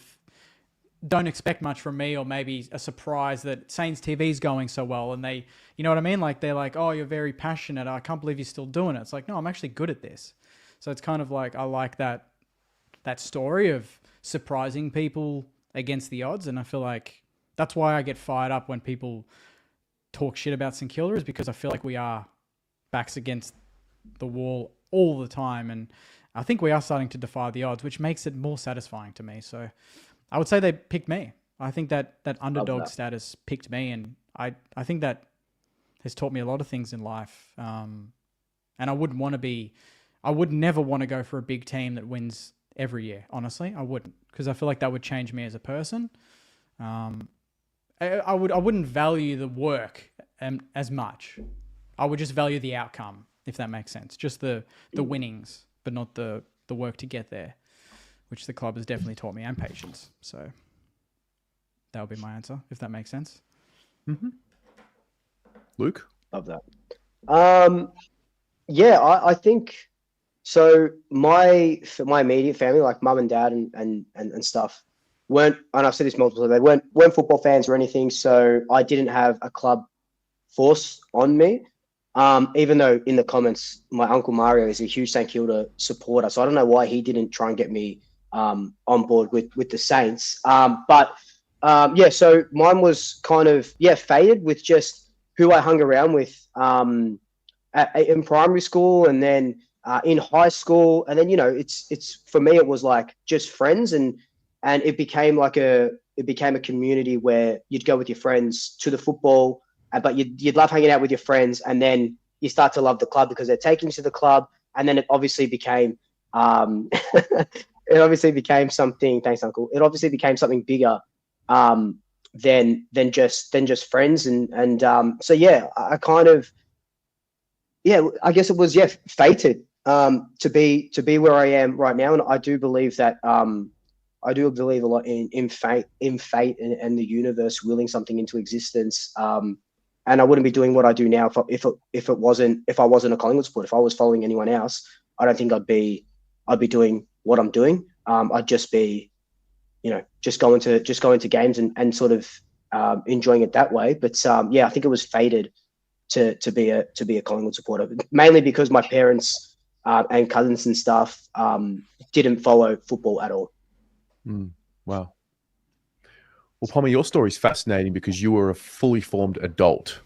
don't expect much from me, or maybe a surprise that Saints TV's going so well, and they, you know what I mean? Like, they're like, oh, you're very passionate. I can't believe you're still doing it. It's like, no, I'm actually good at this. So it's kind of like, I like that story of surprising people against the odds. And I feel like that's why I get fired up when people talk shit about St Kilda, is because I feel like we are backs against the wall all the time. And I think we are starting to defy the odds, which makes it more satisfying to me. So I would say they picked me. I think that underdog status picked me, and I think that has taught me a lot of things in life. And I would never want to go for a big team that wins every year. Honestly, I wouldn't, because I feel like that would change me as a person. I wouldn't value the work as much. I would just value the outcome, if that makes sense. Just the winnings, but not the work to get there, which the club has definitely taught me, and patience. So that would be my answer, if that makes sense. Luke? Love that. Yeah, I think so. My immediate family, like mum and dad and stuff, weren't, and I've said this multiple times, they weren't football fans or anything. So I didn't have a club force on me. Even though in the comments, my uncle Mario is a huge St Kilda supporter, so I don't know why he didn't try and get me on board with the Saints. Yeah, so mine was kind of faded with just who I hung around with in primary school, and then in high school, and then it's for me it was like just friends, and it became a community where you'd go with your friends to the football, but you'd love hanging out with your friends, and then you start to love the club because they're taking you to the club, and then it obviously became it obviously became something. Thanks, Uncle. It obviously became something bigger than just friends, and so yeah, I kind of I guess it was fated to be where I am right now, and I do believe that I do believe a lot in fate and the universe willing something into existence. And I wouldn't be doing what I do now if I wasn't a Collingwood supporter. If I was following anyone else, I don't think I'd be doing what I'm doing. I'd just be, just going to games and sort of enjoying it that way. But I think it was fated to be a Collingwood supporter, mainly because my parents and cousins and stuff didn't follow football at all. Wow. Well, Pommy, your story is fascinating because you were a fully formed adult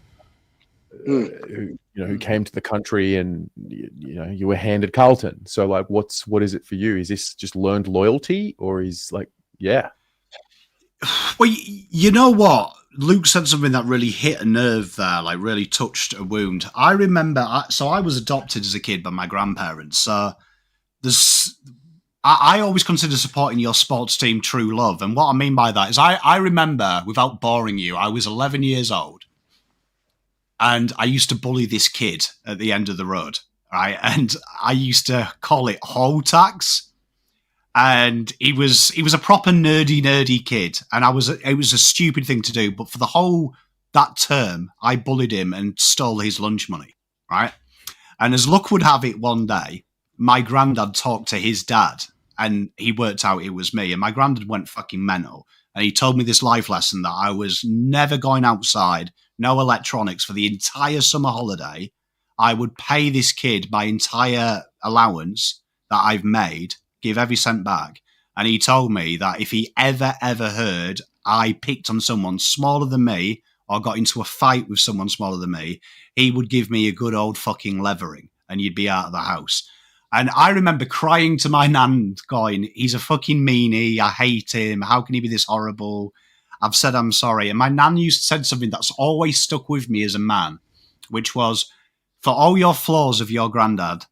who came to the country, and you were handed Carlton. So, like, what is it for you? Is this just learned loyalty, or is Well, you know what? Luke said something that really hit a nerve there, like really touched a wound. I remember, I was adopted as a kid by my grandparents. So I always consider supporting your sports team true love. And what I mean by that is I remember, without boring you, I was 11 years old and I used to bully this kid at the end of the road, right? And I used to call it hoe tax. And he was a proper nerdy kid. And it was a stupid thing to do. But for that term, I bullied him and stole his lunch money, right? And as luck would have it, one day, my granddad talked to his dad and he worked out it was me. And my granddad went fucking mental. And he told me this life lesson that I was never going outside, no electronics for the entire summer holiday. I would pay this kid my entire allowance that I've made, give every cent back. And he told me that if he ever heard I picked on someone smaller than me or got into a fight with someone smaller than me, he would give me a good old fucking levering and you'd be out of the house. And I remember crying to my nan going, he's a fucking meanie. I hate him. How can he be this horrible? I've said I'm sorry. And my nan said something that's always stuck with me as a man, which was, for all your flaws of your granddad,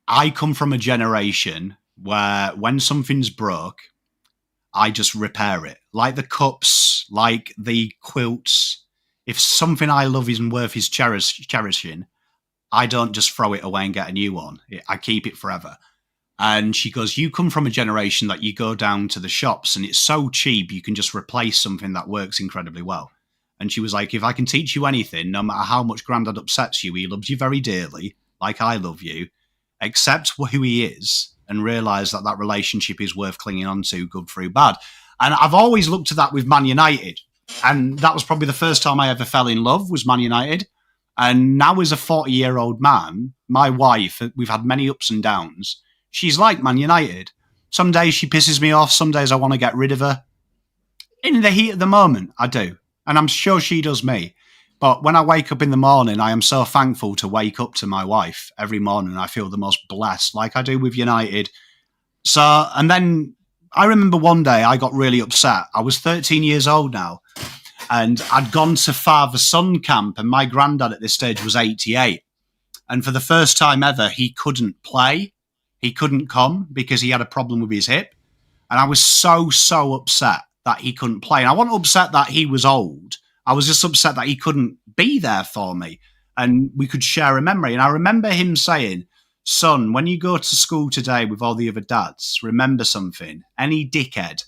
I come from a generation where when something's broke, I just repair it. Like the cups, like the quilts. If something I love isn't worth his cherishing, I don't just throw it away and get a new one. I keep it forever. And she goes, you come from a generation that you go down to the shops and it's so cheap you can just replace something that works incredibly well. And she was like, if I can teach you anything, no matter how much Grandad upsets you, he loves you very dearly, like I love you. Accept who he is and realise that relationship is worth clinging on to, good through bad. And I've always looked at that with Man United. And that was probably the first time I ever fell in love was Man United. And now as a 40-year-old man, my wife, we've had many ups and downs. She's like Man United. Some days she pisses me off. Some days I want to get rid of her. In the heat of the moment, I do. And I'm sure she does me. But when I wake up in the morning, I am so thankful to wake up to my wife every morning. I feel the most blessed, like I do with United. So, and then I remember one day I got really upset. I was 13 years old now. And I'd gone to father-son camp, and my granddad at this stage was 88. And for the first time ever, he couldn't play. He couldn't come because he had a problem with his hip. And I was so upset that he couldn't play. And I wasn't upset that he was old. I was just upset that he couldn't be there for me and we could share a memory. And I remember him saying, son, when you go to school today with all the other dads, remember something. Any dickhead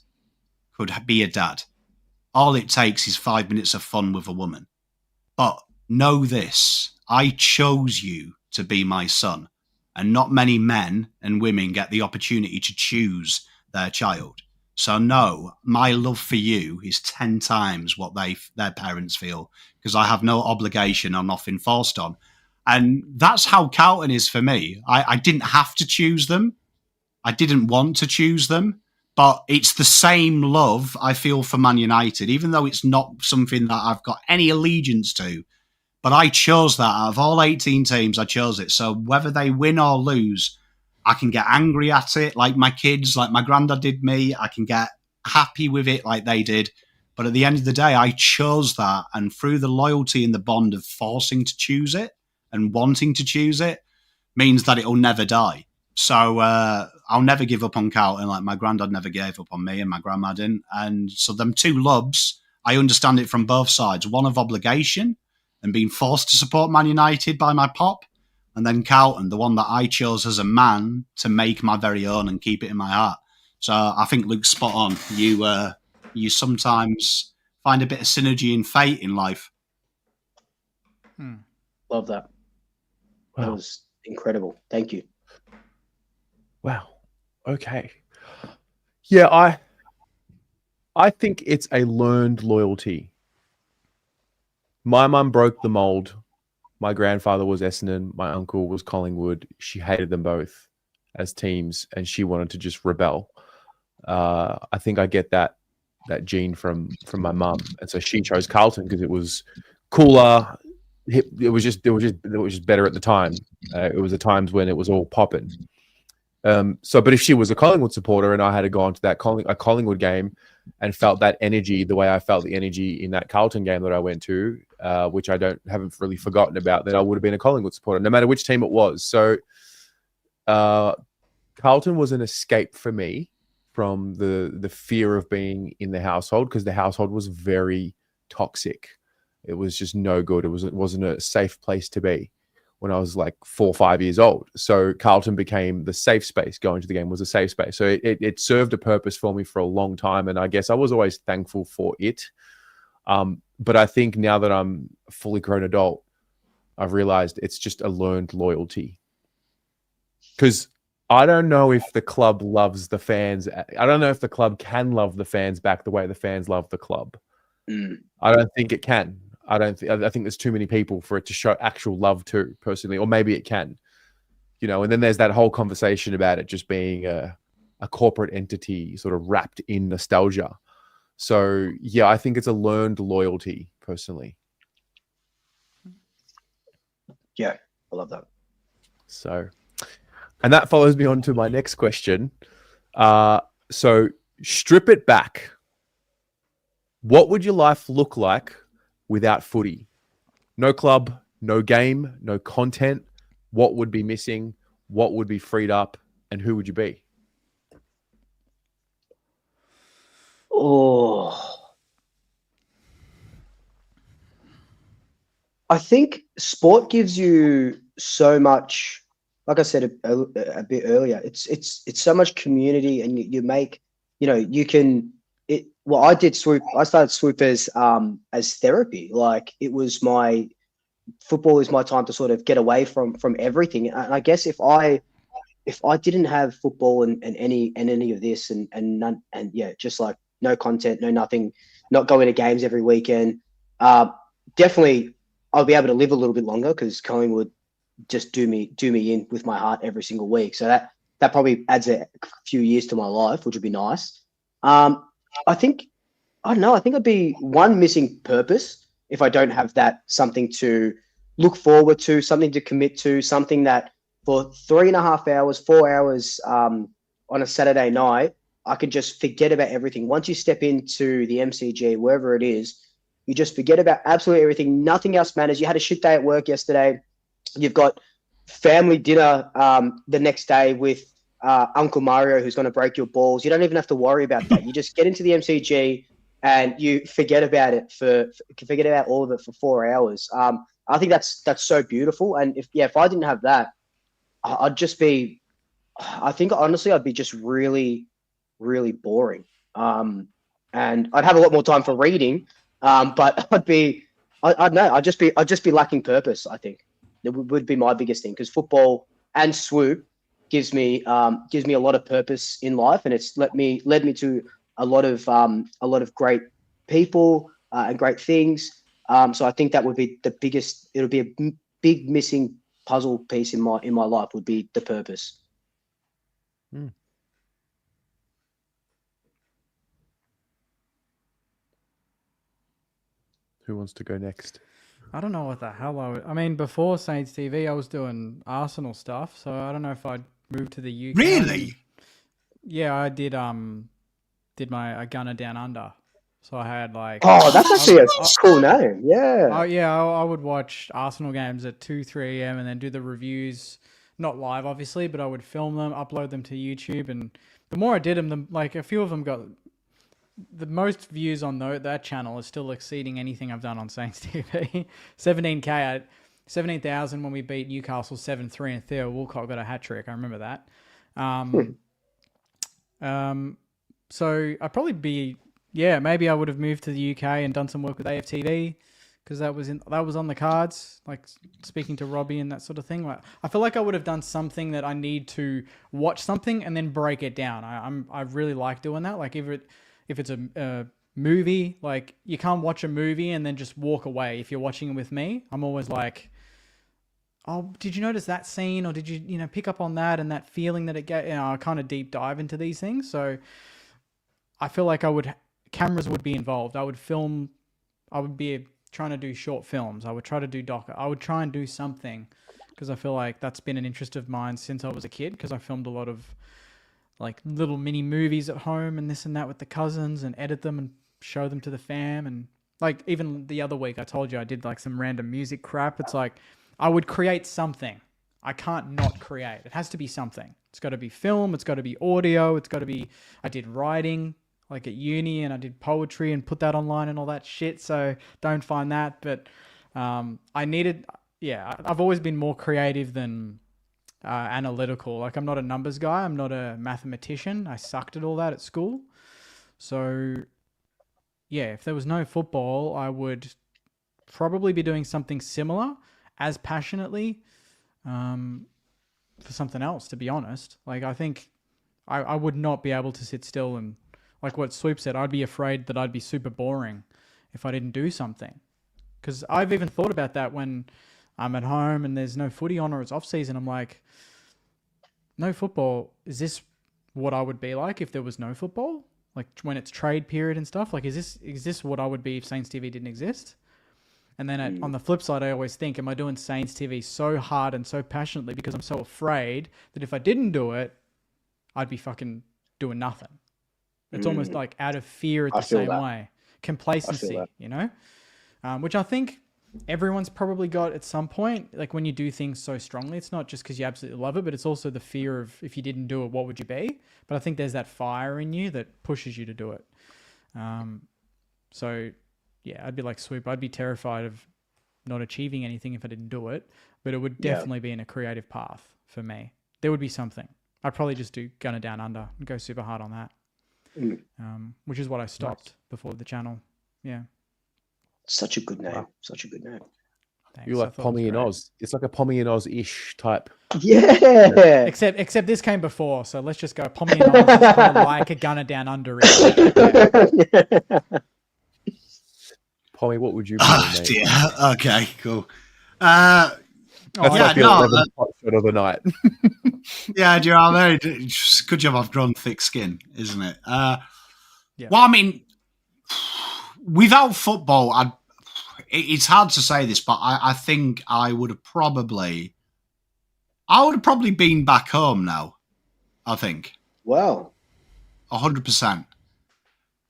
could be a dad. All it takes is 5 minutes of fun with a woman. But know this, I chose you to be my son. And not many men and women get the opportunity to choose their child. So no, my love for you is 10 times what their parents feel, because I have no obligation or nothing forced on. And that's how Carlton is for me. I didn't have to choose them. I didn't want to choose them. But it's the same love I feel for Man United, even though it's not something that I've got any allegiance to. But I chose that. Out of all 18 teams, I chose it. So whether they win or lose, I can get angry at it like my kids, like my granddad did me. I can get happy with it like they did. But at the end of the day, I chose that. And through the loyalty and the bond of forcing to choose it and wanting to choose it means that it'll never die. So I'll never give up on Carlton, like my granddad never gave up on me and my grandma didn't. And so them two loves, I understand it from both sides. One of obligation and being forced to support Man United by my pop, and then Carlton, the one that I chose as a man to make my very own and keep it in my heart. So I think Luke's spot on. You sometimes find a bit of synergy and fate in life. Love that. That was incredible. Thank you. Wow. Okay. Yeah, I think it's a learned loyalty. My mum broke the mold. My grandfather was Essendon. My uncle was Collingwood. She hated them both as teams, and she wanted to just rebel. I think I get that gene from my mum, and so she chose Carlton because it was cooler. It was just better at the time. It was the times when it was all popping. But if she was a Collingwood supporter and I had gone to that Collingwood game and felt that energy the way I felt the energy in that Carlton game that I went to, which I haven't really forgotten about, then I would have been a Collingwood supporter, no matter which team it was. So Carlton was an escape for me from the fear of being in the household, because the household was very toxic. It was just no good. It wasn't a safe place to be when I was like 4 or 5 years old. So Carlton became the safe space. Going to the game was a safe space. So it served a purpose for me for a long time. And I guess I was always thankful for it. But I think now that I'm a fully grown adult, I've realized it's just a learned loyalty. Because I don't know if the club loves the fans. I don't know if the club can love the fans back the way the fans love the club. I don't think it can. I think there's too many people for it to show actual love to, personally, or maybe it can, and then there's that whole conversation about it just being a corporate entity sort of wrapped in nostalgia. So yeah, I think it's a learned loyalty, personally. Yeah, I love that. So, and that follows me on to my next question. So strip it back. What would your life look like without footy? No club, no game, no content. What would be missing? What would be freed up? And who would you be? Oh, I think sport gives you so much. Like I said a bit earlier, it's so much community, and you make, you can. Well, I did swoop. I started swoop as therapy. Like, it was football is my time to sort of get away from everything. And I guess if I didn't have football and any of this and none, and yeah, just like no content, no nothing, not going to games every weekend, definitely I'll be able to live a little bit longer, because Collingwood just do me in with my heart every single week. So that probably adds a few years to my life, which would be nice. I think I'd be one, missing purpose if I don't have that, something to look forward to, something to commit to, something that for 3.5 hours, 4 hours on a Saturday night, I could just forget about everything. Once you step into the MCG, wherever it is, you just forget about absolutely everything. Nothing else matters. You had a shit day at work yesterday. You've got family dinner the next day with Uncle Mario, who's going to break your balls. You don't even have to worry about that. You just get into the MCG and you forget about it forget about all of it for 4 hours. I think that's so beautiful. And if I didn't have that, I'd just be, I think honestly, I'd be just really, really boring. And I'd have a lot more time for reading. But I'd just be lacking purpose, I think. That would be my biggest thing, because football and swoop gives me a lot of purpose in life, and it's led me to a lot of great people and great things. So I think that would be the biggest. It'll be a big missing puzzle piece in my life, would be the purpose. Who wants to go next? I don't know what the hell I mean, before Saints TV, I was doing Arsenal stuff, so I don't know if I'd move to the UK. Really? Yeah, I did my Gunner Down Under. So I had like... Oh, that's actually a cool name. Yeah. Oh, yeah, I would watch Arsenal games at 2, 3 a.m. and then do the reviews, not live, obviously, but I would film them, upload them to YouTube, and the more I did them, a few of them got... The most views on that channel is still exceeding anything I've done on Saints TV. 17K, 17,000 when we beat Newcastle 7-3, and Theo Walcott got a hat-trick. I remember that. So I'd probably be... Yeah, maybe I would have moved to the UK and done some work with AFTV, because that was on the cards, like speaking to Robbie and that sort of thing. Like, I feel like I would have done something that I need to watch something and then break it down. I really like doing that. Like if it's a movie, like you can't watch a movie and then just walk away. If you're watching it with me, I'm always like, oh, did you notice that scene, or did you pick up on that and that feeling that it gave? I kind of deep dive into these things, so I feel like cameras would be involved. I would be trying to do short films. I would try to do doc. I would try and do something, because I feel like that's been an interest of mine since I was a kid, because I filmed a lot of like little mini movies at home and this and that with the cousins, and edit them and show them to the fam. And like even the other week I told you I did like some random music crap. It's like I would create something. I can't not create. It has to be something. It's got to be film. It's got to be audio. It's got to be... I did writing like at uni, and I did poetry and put that online and all that shit. So don't find that. But I've always been more creative than analytical. Like I'm not a numbers guy. I'm not a mathematician. I sucked at all that at school. So yeah, if there was no football, I would probably be doing something similar as passionately for something else, to be honest. Like I think I would not be able to sit still, and like what Swoop said, I'd be afraid that I'd be super boring if I didn't do something. Because I've even thought about that when I'm at home and there's no footy on, or it's off season. I'm like, no football. Is this what I would be like if there was no football? Like when it's trade period and stuff. Like, is this what I would be if Saints TV didn't exist? And then on the flip side, I always think, am I doing Saints TV so hard and so passionately because I'm so afraid that if I didn't do it, I'd be fucking doing nothing. It's almost like out of fear the same way. Complacency, which I think everyone's probably got at some point. Like when you do things so strongly, it's not just because you absolutely love it, but it's also the fear of if you didn't do it, what would you be? But I think there's that fire in you that pushes you to do it. So yeah, I'd be like Swoop. I'd be terrified of not achieving anything if I didn't do it, but it would definitely be in a creative path for me. There would be something. I'd probably just do Gunner Down Under and go super hard on that. Which is what I stopped before the channel. Yeah. Such a good name. Wow. Such a good name. Thanks. You're like Pommy and Oz. It's like a Pommy and Oz-ish type. Yeah. Except this came before, so let's just go. Pommy and Oz is kind of like a Gunner Down Under. Pommy, what would you be? Oh, dear. Okay, cool. That's like the 11th pot shot of the night. Yeah, do you know what I mean? It's a good job I've grown thick skin, isn't it? Well, I mean, without football, it's hard to say this, but I think I would have probably been back home now, I think. Wow. 100%.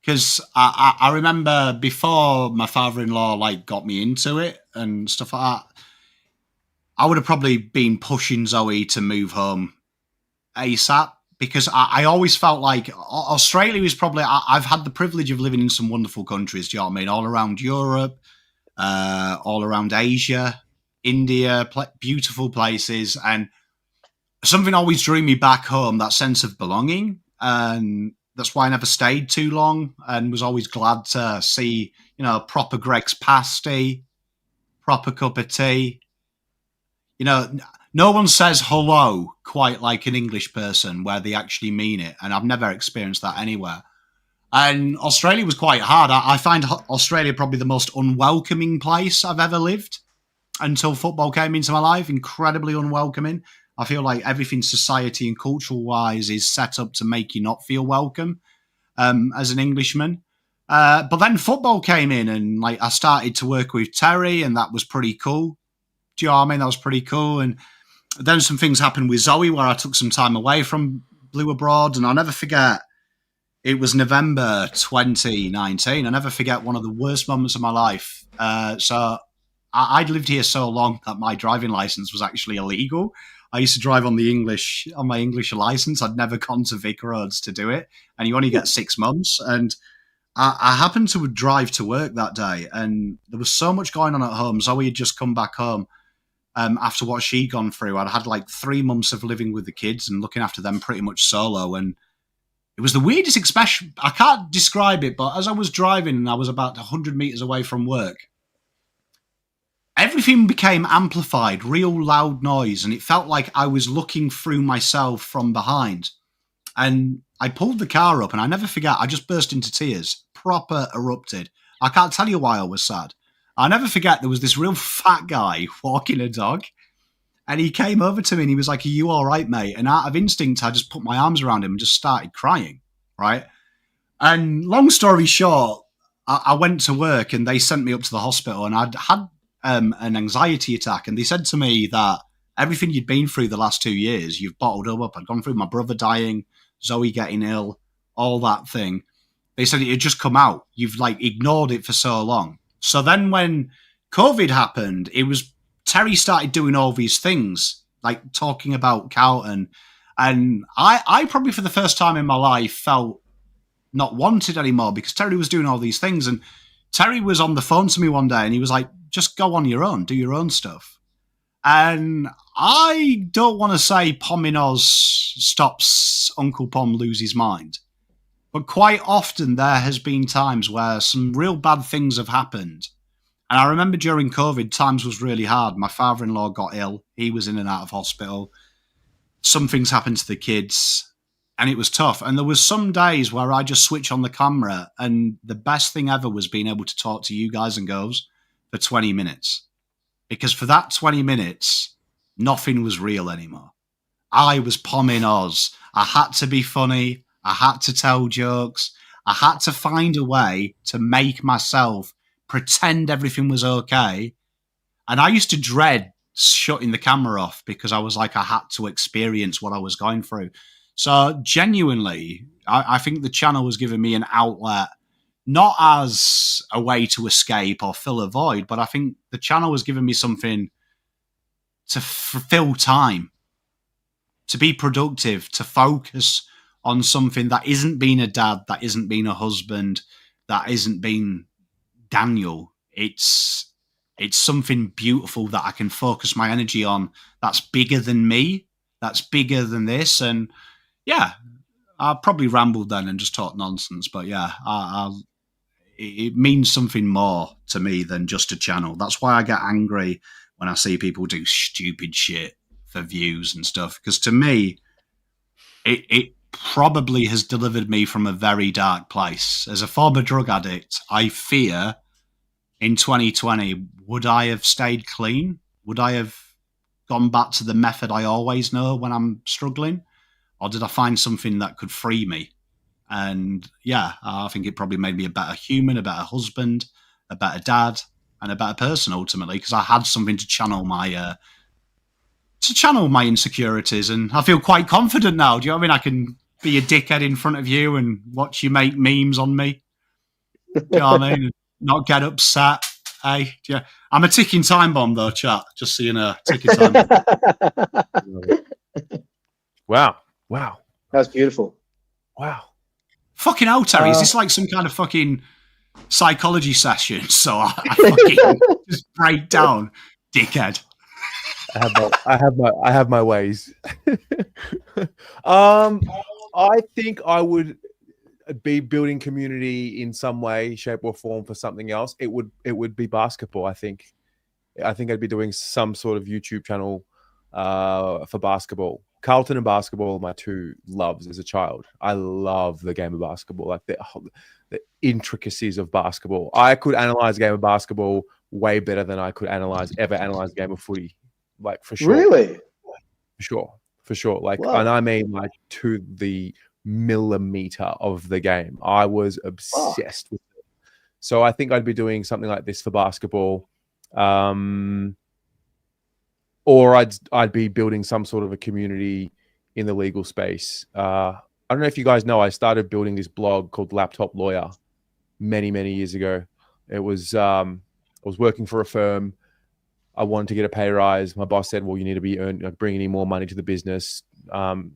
Because I remember before my father-in-law got me into it and stuff like that, I would have probably been pushing Zoe to move home ASAP, because I always felt like Australia was probably... I've had the privilege of living in some wonderful countries, do you know what I mean? All around Europe, all around Asia, India, beautiful places. And something always drew me back home, that sense of belonging. And that's why I never stayed too long and was always glad to see, proper Greg's pasty, proper cup of tea. you know, no one says hello quite like an English person where they actually mean it. And I've never experienced that anywhere. And Australia was quite hard. I find Australia probably the most unwelcoming place I've ever lived until football came into my life. Incredibly unwelcoming. I feel like everything society and cultural wise is set up to make you not feel welcome as an Englishman. But then football came in, and like I started to work with Terry, and that was pretty cool. Do you know what I mean? That was pretty cool. And then some things happened with Zoe where I took some time away from Blue Abroad, and I'll never forget. It was November 2019. I never forget one of the worst moments of my life. So I'd lived here so long that my driving license was actually illegal. I used to drive on my English license. I'd never gone to Vic Roads to do it, and you only get 6 months. And I happened to drive to work that day, and there was so much going on at home. Zoe had just come back home after what she'd gone through. I'd had like 3 months of living with the kids and looking after them pretty much solo, and it was the weirdest expression. I can't describe it, but as I was driving and I was about 100 meters away from work, everything became amplified, real loud noise, and it felt like I was looking through myself from behind. And I pulled the car up, and I never forget, I just burst into tears, proper erupted. I can't tell you why I was sad. I never forget, there was this real fat guy walking a dog, and he came over to me and he was like, "Are you all right, mate?" And out of instinct, I just put my arms around him and just started crying, right? And long story short, I went to work and they sent me up to the hospital, and I'd had an anxiety attack, and they said to me that everything you'd been through the last 2 years, you've bottled up. I'd gone through my brother dying, Zoe getting ill, all that thing. They said it had just come out. You've like ignored it for so long. So then when COVID happened, it was Terry started doing all these things, like talking about Carlton. And I probably for the first time in my life felt not wanted anymore because Terry was doing all these things. And Terry was on the phone to me one day and he was like, "Just go on your own, do your own stuff." And I don't want to say Pominoz stops Uncle Pom lose his mind. But quite often there has been times where some real bad things have happened. And I remember during COVID, times was really hard. My father-in-law got ill. He was in and out of hospital. Some things happened to the kids, and it was tough. And there was some days where I just switch on the camera, and the best thing ever was being able to talk to you guys and girls for 20 minutes. Because for that 20 minutes, nothing was real anymore. I was pomming Oz. I had to be funny. I had to tell jokes. I had to find a way to make myself pretend everything was okay. And I used to dread shutting the camera off because I was like, I had to experience what I was going through. So genuinely, I think the channel was giving me an outlet, not as a way to escape or fill a void, but I think the channel was giving me something to fill time, to be productive, to focus on something that isn't being a dad, that isn't being a husband, that isn't being Daniel. It's something beautiful that I can focus my energy on. That's bigger than me. That's bigger than this. And yeah, I probably rambled then and just talked nonsense. But yeah, it means something more to me than just a channel. That's why I get angry when I see people do stupid shit for views and stuff. Because to me, it probably has delivered me from a very dark place. As a former drug addict, I fear in 2020, would I have stayed clean? Would I have gone back to the method I always know when I'm struggling? Or did I find something that could free me? And yeah, I think it probably made me a better human, a better husband, a better dad, and a better person ultimately, because I had something to channel my insecurities. And I feel quite confident now. Do you know what I mean? I can be a dickhead in front of you and watch you make memes on me. Do you know what I mean? Not get upset. Hey, yeah, I'm a ticking time bomb though, chat. Just so you know, ticking time bomb. Wow. That was beautiful. Wow. Fucking hell, Terry, is this like some kind of fucking psychology session? So I fucking just break down, dickhead. I have my ways. I think I would be building community in some way, shape, or form for something else. It would be basketball. I think I think I'd be doing some sort of YouTube channel for basketball. Carlton and basketball are my two loves as a child. I love the game of basketball, like the intricacies of basketball. I could analyze a game of basketball way better than I could ever analyze a game of footy, like for sure. Really? For sure. Like, Wow. and I mean like to the millimeter of the game. I was obsessed with it. So I think I'd be doing something like this for basketball. Or I'd be building some sort of a community in the legal space. I don't know if you guys know, I started building this blog called Laptop Lawyer many, many years ago. It was I was working for a firm. I wanted to get a pay rise. My boss said, well, you need to be bringing in more money to the business so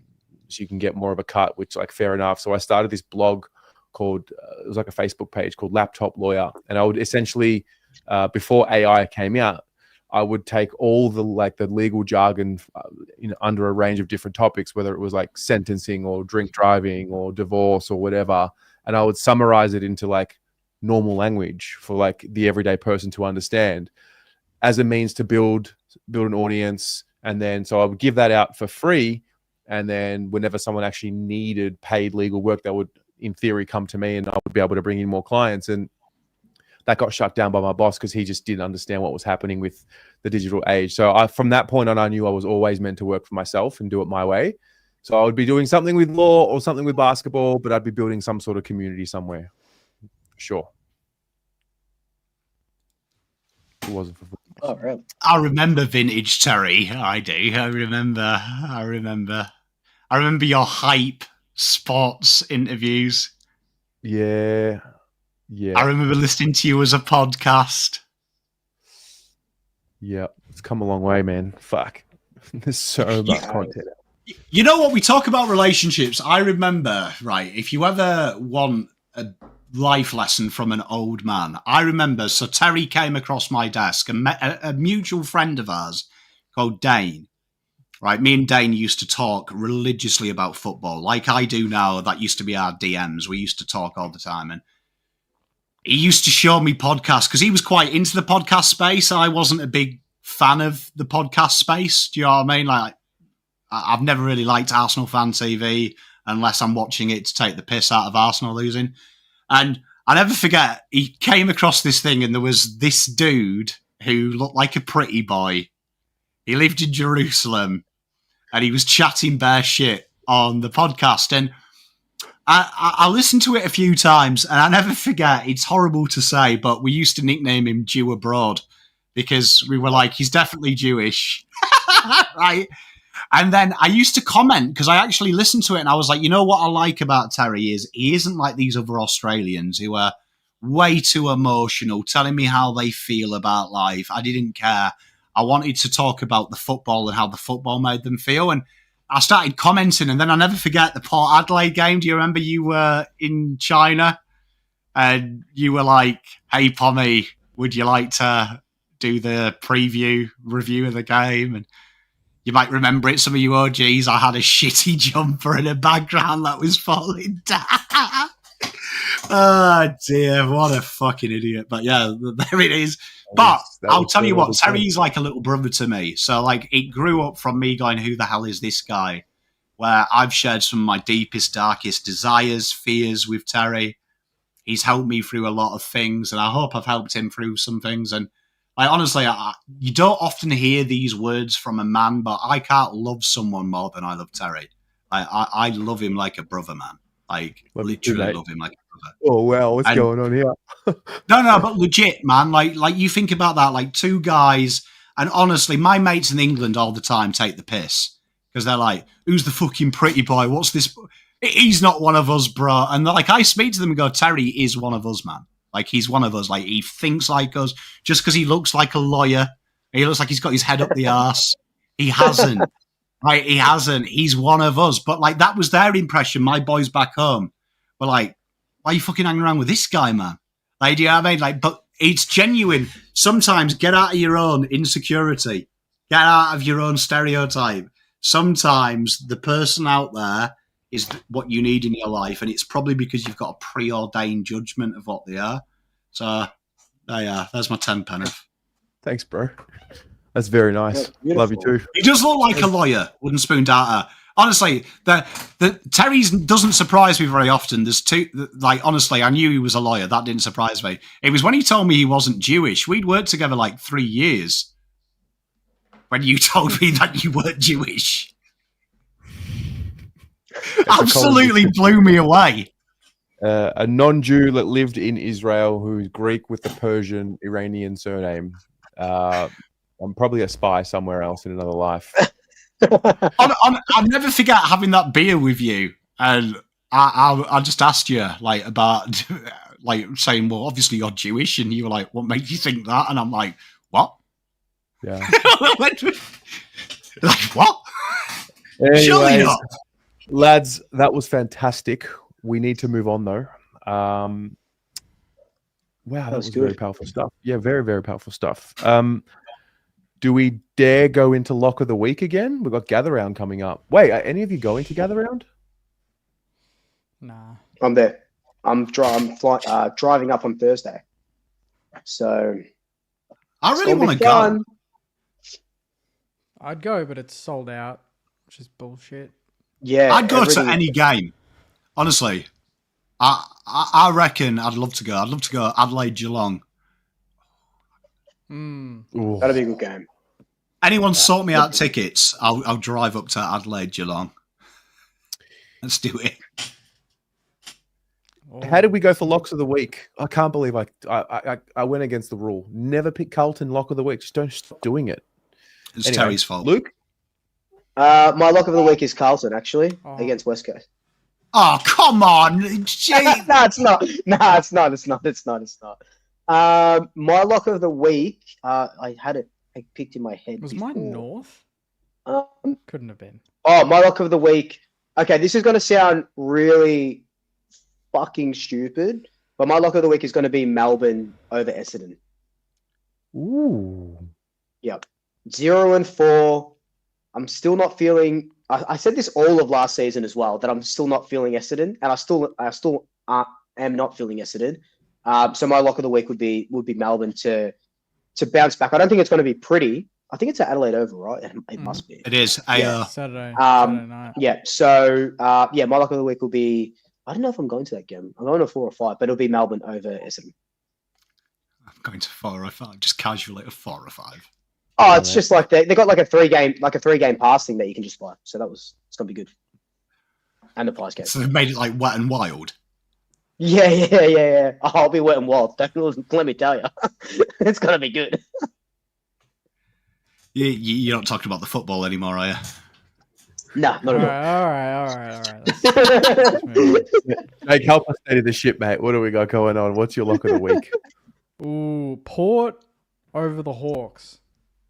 you can get more of a cut, which like fair enough. So I started this blog called, it was like a Facebook page called Laptop Lawyer. And I would essentially, before AI came out, I would take all the legal jargon under a range of different topics, whether it was like sentencing or drink driving or divorce or whatever. And I would summarize it into like normal language for like the everyday person to understand, as a means to build an audience. And then, so I would give that out for free. And then whenever someone actually needed paid legal work, that would, in theory, come to me and I would be able to bring in more clients. And that got shut down by my boss because he just didn't understand what was happening with the digital age. So from that point on, I knew I was always meant to work for myself and do it my way. So I would be doing something with law or something with basketball, but I'd be building some sort of community somewhere. Sure. It wasn't for Oh, really? I remember vintage Terry. I do. I remember your hype sports interviews. Yeah. I remember listening to you as a podcast. Yeah. It's come a long way, man. Fuck. There's so much content. You know what? We talk about relationships. I remember, right, if you ever want a life lesson from an old man, I remember, so Terry came across my desk and met a mutual friend of ours called Dane. Right, me and Dane used to talk religiously about football, like I do now. That used to be our DMs. We used to talk all the time, and he used to show me podcasts because he was quite into the podcast space. I wasn't a big fan of the podcast space. Do you know what I mean? Like, I've never really liked Arsenal fan TV unless I'm watching it to take the piss out of Arsenal losing. And I never forget, he came across this thing and there was this dude who looked like a pretty boy. He lived in Jerusalem and he was chatting bare shit on the podcast. And I listened to it a few times and I never forget, it's horrible to say, but we used to nickname him Jew Abroad because we were like, he's definitely Jewish. Right? And then I used to comment because I actually listened to it and I was like, you know what I like about Terry is he isn't like these other Australians who are way too emotional, telling me how they feel about life. I didn't care. I wanted to talk about the football and how the football made them feel. And I started commenting and then I never forget the Port Adelaide game. Do you remember you were in China and you were like, hey, Pommy, would you like to do the review of the game? And you might remember it, some of you OGs, I had a shitty jumper in the background that was falling down. Oh, dear, what a fucking idiot. But yeah, there it is. But I'll tell you what, Terry's like a little brother to me. So like it grew up from me going, who the hell is this guy? Where I've shared some of my deepest, darkest desires, fears with Terry. He's helped me through a lot of things and I hope I've helped him through some things. And like, honestly, you don't often hear these words from a man, but I can't love someone more than I love Terry. I love him like a brother, man. Like, literally love him like a brother. Oh, well, what's going on here? No, but legit, man. Like you think about that, like two guys, and honestly, my mates in England all the time take the piss because they're like, who's the fucking pretty boy? What's this? He's not one of us, bro. And like, I speak to them and go, Terry is one of us, man. Like, he's one of us. Like, he thinks like us just because he looks like a lawyer. He looks like he's got his head up the arse. He hasn't. Right? He hasn't. He's one of us. But, like, that was their impression. My boys back home were like, why are you fucking hanging around with this guy, man? Like, do you know what I mean? Like, but it's genuine. Sometimes get out of your own insecurity. Get out of your own stereotype. Sometimes the person out there is what you need in your life, and it's probably because you've got a preordained judgment of what they are. So, there you are. There's my 10 pence. Thanks, bro. That's very nice. Yeah, Love you beautiful. too. He does look like a lawyer, wooden spoon data. Honestly, the Terry's doesn't surprise me very often. There's two, like, honestly, I knew he was a lawyer. That didn't surprise me. It was when he told me he wasn't Jewish. We'd worked together like 3 years. When you told me that you weren't Jewish. Absolutely blew me away. A non-Jew that lived in Israel who's Greek with the Persian Iranian surname. I'm probably a spy somewhere else in another life. I'll never forget having that beer with you, and I just asked you like about like saying, well, obviously you're Jewish, and you were like, what made you think that? And I'm like, what? Yeah. Like what? Anyways, Surely not. Lads, that was fantastic. We need to move on though. Wow, that was very powerful stuff. Yeah, very, very powerful stuff. Do we dare go into lock of the week again? We've got Gather Round coming up. Wait, are any of you going to Gather Round? Nah. I'm there. I'm driving up on Thursday. So I really want to go. fun. I'd go, but it's sold out, which is bullshit. Yeah, I'd go to any game. Honestly, I reckon I'd love to go. I'd love to go Adelaide Geelong. That'd be a good game. Anyone sort me out tickets? I'll drive up to Adelaide Geelong. Let's do it. How did we go for locks of the week? I can't believe I went against the rule. Never pick Carlton lock of the week. Just don't stop doing it. It's Terry's fault. Luke? My lock of the week is Carlton, actually, against West Coast. Oh, come on. No, it's not. No, it's not. It's not. My lock of the week, I had it picked in my head. Was before. mine North? Couldn't have been. Oh, my lock of the week. Okay, this is going to sound really fucking stupid, but my lock of the week is going to be Melbourne over Essendon. Ooh. Yep. 0-4. I'm still not feeling. I said this all of last season as well, that I'm still not feeling Essendon, and I still am not feeling Essendon. So my lock of the week would be Melbourne to bounce back. I don't think it's going to be pretty. I think it's at Adelaide Oval, right? It must be. It is. Saturday night. Yeah. So my lock of the week will be. I don't know if I'm going to that game. I'm going to 4 or 5, but it'll be Melbourne over Essendon. I'm going to 4 or 5, just casually at 4 or 5. Oh, it's just like they got like a 3-game pass thing that you can just buy. So it's gonna be good. And the prize game. So they've made it like Wet and Wild. Yeah. I'll be wet and wild. Let me tell you, it's gonna be good. You're not talking about the football anymore, are you? No, not at All right. Let's move on. Jake, help us steady the ship, mate. What do we got going on? What's your lock of the week? Ooh, Port over the Hawks.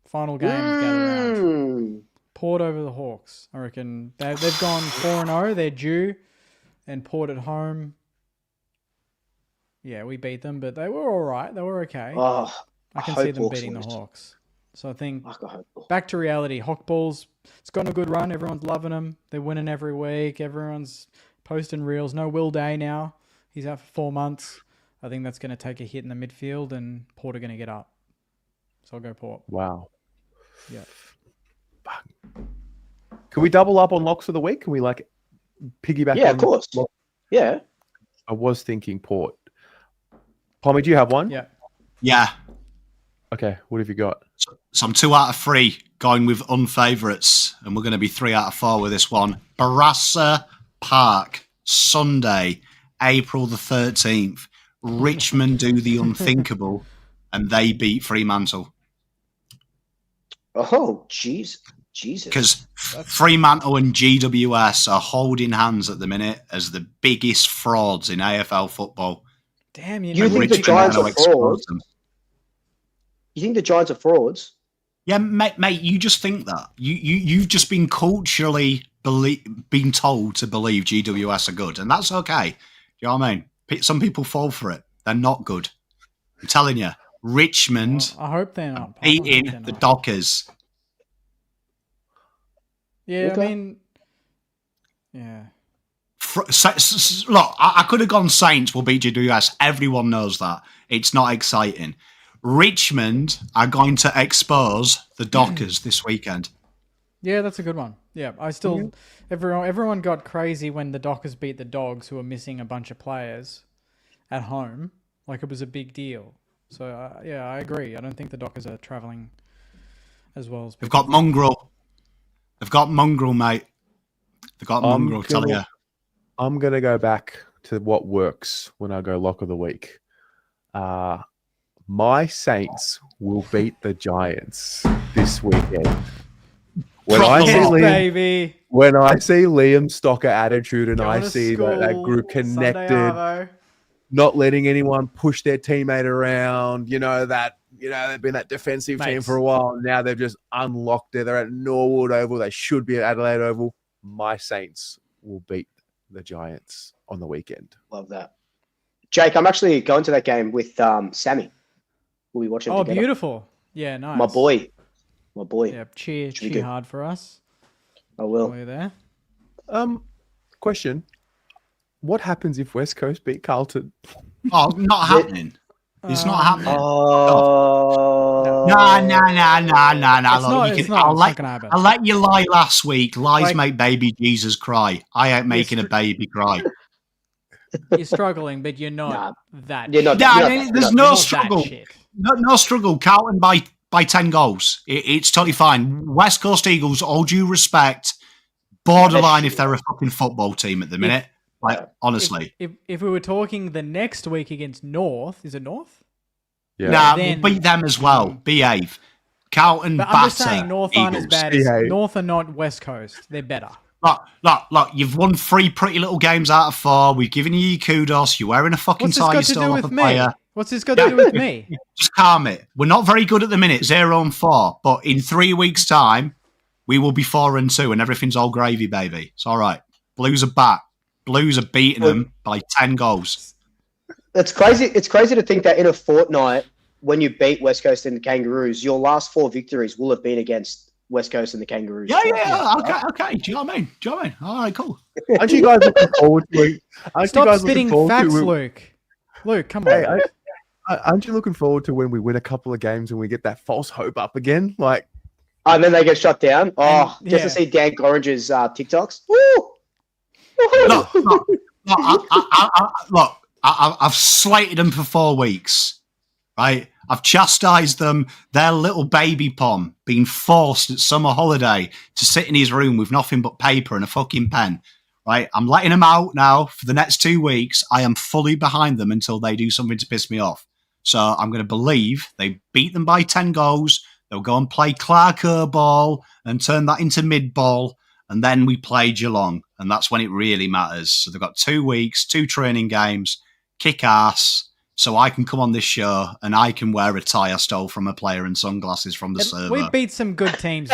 Final game Gather Round. Port over the Hawks. I reckon they've gone 4-0. They're due, and Port at home. Yeah, we beat them, but they were all right. They were okay. Oh, I can see them beating the Hawks. So I think back to reality. Hawk Balls, it's gotten a good run. Everyone's loving them. They're winning every week. Everyone's posting reels. No Will Day now. He's out for 4 months. I think that's going to take a hit in the midfield, and Port are going to get up. So I'll go Port. Wow. Yeah. Can we double up on locks of the week? Can we like piggyback? Yeah, on of course. Yeah. I was thinking Port. Pommy, do you have one? Yeah. Okay. What have you got? So I'm 2 out of 3 going with unfavourites, and we're going to be 3 out of 4 with this one. Barassa Park, Sunday, April the 13th. Richmond do the unthinkable, and they beat Fremantle. Oh, Jesus. Because Fremantle and GWS are holding hands at the minute as the biggest frauds in AFL football. Damn, you think the Giants are frauds? You think the Giants are frauds? Yeah, mate, you just think that. You've just been culturally been told to believe GWS are good, and that's okay. Do you know what I mean? Some people fall for it. They're not good. I'm telling you, Richmond I hope they're not beating the Dockers. Yeah, Okay. I mean, yeah. Look, I could have gone Saints will beat GWS. Everyone knows that. It's not exciting. Richmond are going to expose the Dockers this weekend. Yeah, that's a good one. Yeah, I still everyone got crazy when the Dockers beat the Dogs, who were missing a bunch of players at home. Like it was a big deal. So yeah, I agree. I don't think the Dockers are traveling as well as They've got Mongrel. They've got Mongrel, mate. They've got Mongrel. Tell you. I'm gonna go back to what works when I go lock of the week. My Saints will beat the Giants this weekend. When I see Liam Stalker attitude and I see that group connected, not letting anyone push their teammate around, they've been that defensive team for a while. Now they've just unlocked it. They're at Norwood Oval. They should be at Adelaide Oval. My Saints will beat the Giants on the weekend. Love that. Jake, I'm actually going to that game with Sammy. We'll be watching together. Beautiful. Yeah, nice. My boy. Yeah, cheer hard for us. I will. While you're there. Question. What happens if West Coast beat Carlton? Oh, not happening. It's not happening. Oh. No. I'll let you lie last week. Lies make baby Jesus cry. I ain't making a baby cry. You're struggling, but you're not that. You're not. There's no struggle. No struggle. Carlton by 10 goals. It's totally fine. West Coast Eagles, all due respect, borderline if they're a fucking football team at the minute. Honestly. If we were talking the next week against North, is it North? Yeah. Nah, we'll beat them as well. Behave. Carlton, but I'm just saying North aren't as bad as North are not West Coast. They're better. Look, you've won 3 pretty little games out of 4. We've given you kudos. You're wearing a fucking tie. You're still up a player. What's this got to do with me? Just calm it. We're not very good at the minute, 0-4. But in 3 weeks' time, we will be 4-2 and everything's all gravy, baby. It's all right. Blues are back. Blues are beating them by 10 goals. It's crazy. It's crazy to think that in a fortnight, when you beat West Coast and the Kangaroos, your last 4 victories will have been against West Coast and the Kangaroos. Yeah. Okay. Do you know what I mean? All right, cool. Aren't you guys looking forward to it? Stop spitting facts, Luke. Luke, come on. Aren't you looking forward to when we win a couple of games and we get that false hope up again? And then they get shut down. To see Dan Gorringe's TikToks. Woo! Look, I've slated them for 4 weeks, right? I've chastised them. Their little baby pom being forced at summer holiday to sit in his room with nothing but paper and a fucking pen, right? I'm letting them out now for the next 2 weeks. I am fully behind them until they do something to piss me off. So I'm going to believe they beat them by 10 goals. They'll go and play Clark ball and turn that into mid ball. And then we play Geelong. And that's when it really matters. So they've got 2 weeks, 2 training games, kick ass. So I can come on this show and I can wear a tie I stole from a player and sunglasses from the server. We beat some good teams.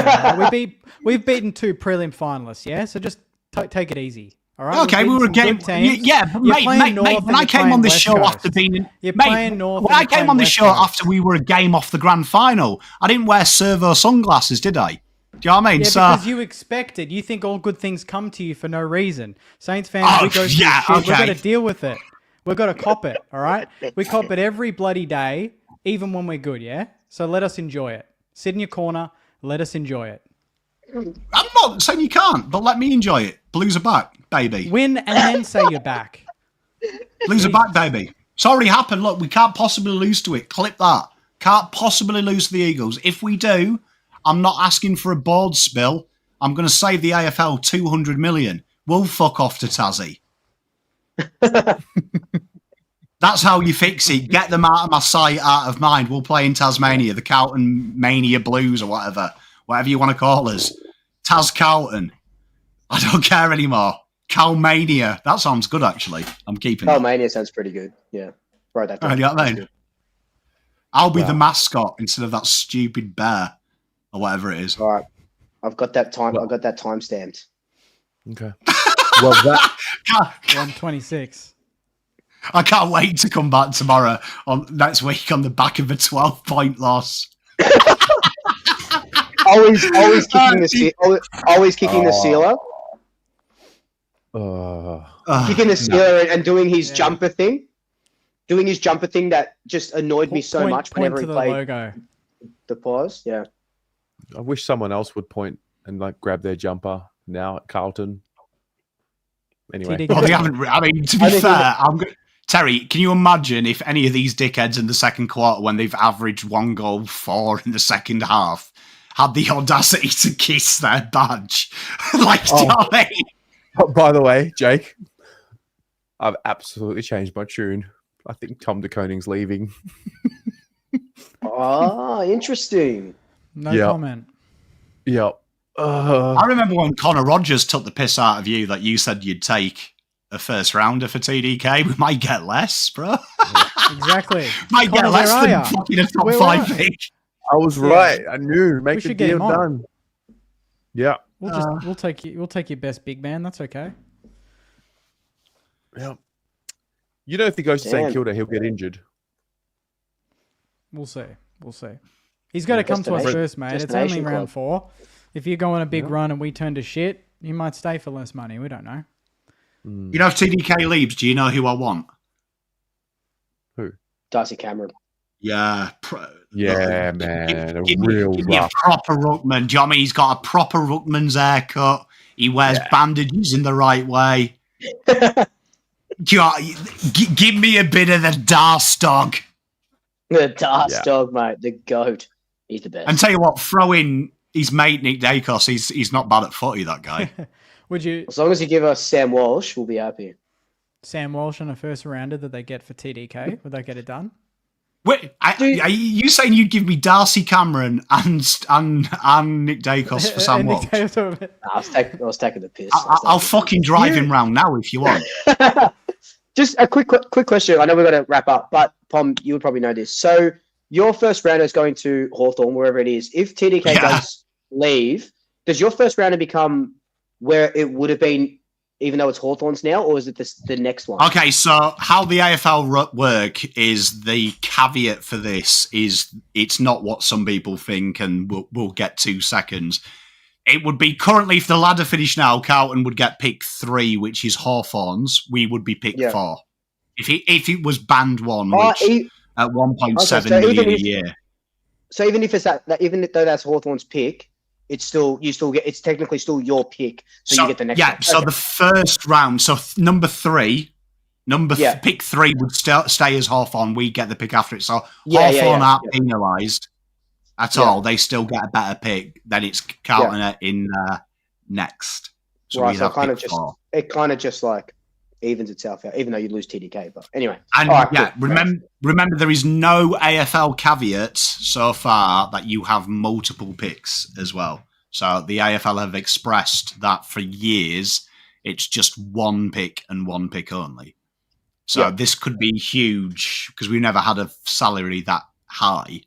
We've beaten 2 prelim finalists, yeah? So just take it easy. All right. Okay, we were a game. Yeah, but mate, when I came on the show after being, when I came on the show after we were a game off the grand final, I didn't wear servo sunglasses, did I? Do you know what I mean? Yeah, because you expected. You think all good things come to you for no reason. Saints fans, we go through shit. We've got to deal with it. We've got to cop it, all right? We cop it every bloody day, even when we're good, yeah? So let us enjoy it. Sit in your corner. Let us enjoy it. I'm not saying you can't, but let me enjoy it. Blues are back, baby. Win and then say you're back. Blues are back, baby. It's already happened. Look, we can't possibly lose to it. Clip that. Can't possibly lose to the Eagles. If we do, I'm not asking for a board spill. I'm going to save the AFL 200 million. We'll fuck off to Tassie. That's how you fix it. Get them out of my sight, out of mind. We'll play in Tasmania, the Carlton Mania Blues or whatever you want to call us. Tas Carlton. I don't care anymore. Calmania. That sounds good, actually. I'm keeping it. Calmania sounds pretty good. Yeah. Right, that you know what I mean? I'll be the mascot instead of that stupid bear or whatever it is. All right. I've got that time stamped. Okay. Well, that 126. I can't wait to come back tomorrow next week on the back of a 12-point loss. always kicking the sealer. Kicking the sealer and doing his jumper thing. doing his jumper thing that just annoyed me so much Point whenever to he the played logo. the pause. Yeah. I wish someone else would point and like grab their jumper now at Carlton. Anyway, TDK. Well, they haven't. I mean, to be fair, Terry, can you imagine if any of these dickheads in the second quarter, when they've averaged 1 goal 4 in the second half, had the audacity to kiss their badge? Like, do you know what I mean? by the way, Jake, I've absolutely changed my tune. I think Tom DeConing's leaving. Interesting. No Yeah. comment. Yep. I remember when Connor Rogers took the piss out of you that you said you'd take a first rounder for TDK. We might get less, bro. Exactly. Might Connor, get less where are than ya? fucking a top Where 5 are you? pick. I was right. I knew. Make the should get deal him on. done. Yeah. We'll take your best big man. That's okay. Yeah. You know, if he goes to Damn. St Kilda, he'll get injured. We'll see. He's got to come to us Destination- first, mate. It's destination only round club. 4. If you go on a big run and we turn to shit, he might stay for less money. We don't know. You know, if TDK leaves, do you know who I want? Darcy Cameron. Yeah. Yeah, man. Give me a rough. proper ruckman. Do you know what I mean? He's got a proper ruckman's haircut. He wears bandages in the right way. Give me a bit of the Darce dog. The Darce Yeah. dog, mate. The GOAT. He's the best. And tell you what, throw in his mate Nick Dacos. He's not bad at footy, that guy. Would you As long as you give us Sam Walsh, we'll be happy. Sam Walsh on a first rounder that they get for TDK? Would they get it done? Wait, are you saying you'd give me Darcy Cameron and Nick Dacos for Sam And Walsh? Nick Taylor- I was taking the piss. I'll fucking drive him round now if you want. Just a quick question. I know we've got to wrap up, but Pom, you would probably know this. So your first rounder is going to Hawthorn, wherever it is. If TDK does leave, does your first rounder become where it would have been, even though it's Hawthorn's now, or is it the next one? Okay, so how the AFL work is, the caveat for this is it's not what some people think, and we'll get 2 seconds. It would be currently, if the ladder finished now, Carlton would get pick 3, which is Hawthorns. We would be pick 4. If it was band 1, which at 1.7 million a year. So even if it's even though that's Hawthorn's pick, it's technically still your pick, so you get the next one. So the first round, so number 3, pick 3 would stay as Hawthorn. We get the pick after it. So Hawthorn aren't penalised at all. They still get a better pick. Then it's Carlton in next. So right, we'd so have kind of pick just 4. it kind of just like evens itself out, even though you lose TDK. But anyway, And all right, cool. remember there is no AFL caveat so far that you have multiple picks as well. So the AFL have expressed that for years it's just 1 pick and 1 pick only. So this could be huge because we've never had a salary that high.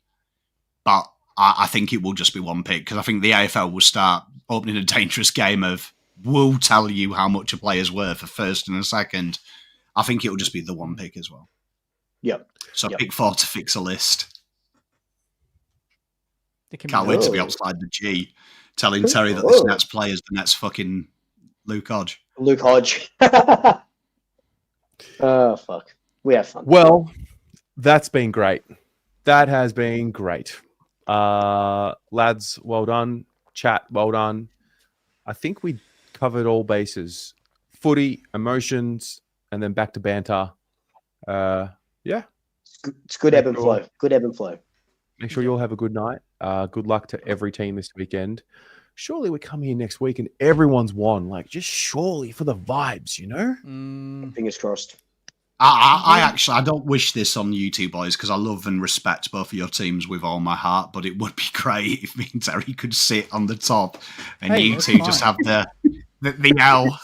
But I think it will just be 1 pick because I think the AFL will start opening a dangerous game of we'll tell you how much a player's worth, a first and a second. I think it will just be the 1 pick as well. Yep. So pick 4 to fix a list. It can Can't be wait to done. be outside the G telling Terry that this Nets player is the Nets fucking Luke Hodge. Luke Hodge. Oh, fuck. We have fun. Well, that's been great. That has been great. Lads, well done. Chat, well done. I think we covered all bases. Footy, emotions, and then back to banter. Yeah. It's good ebb and flow. Good ebb and flow. Make sure you all have a good night. Good luck to every team this weekend. Surely we come here next week and everyone's won. Like, just surely for the vibes, you know? Fingers crossed. I don't wish this on you two boys because I love and respect both of your teams with all my heart, but it would be great if me and Terry could sit on the top and you two just have the L.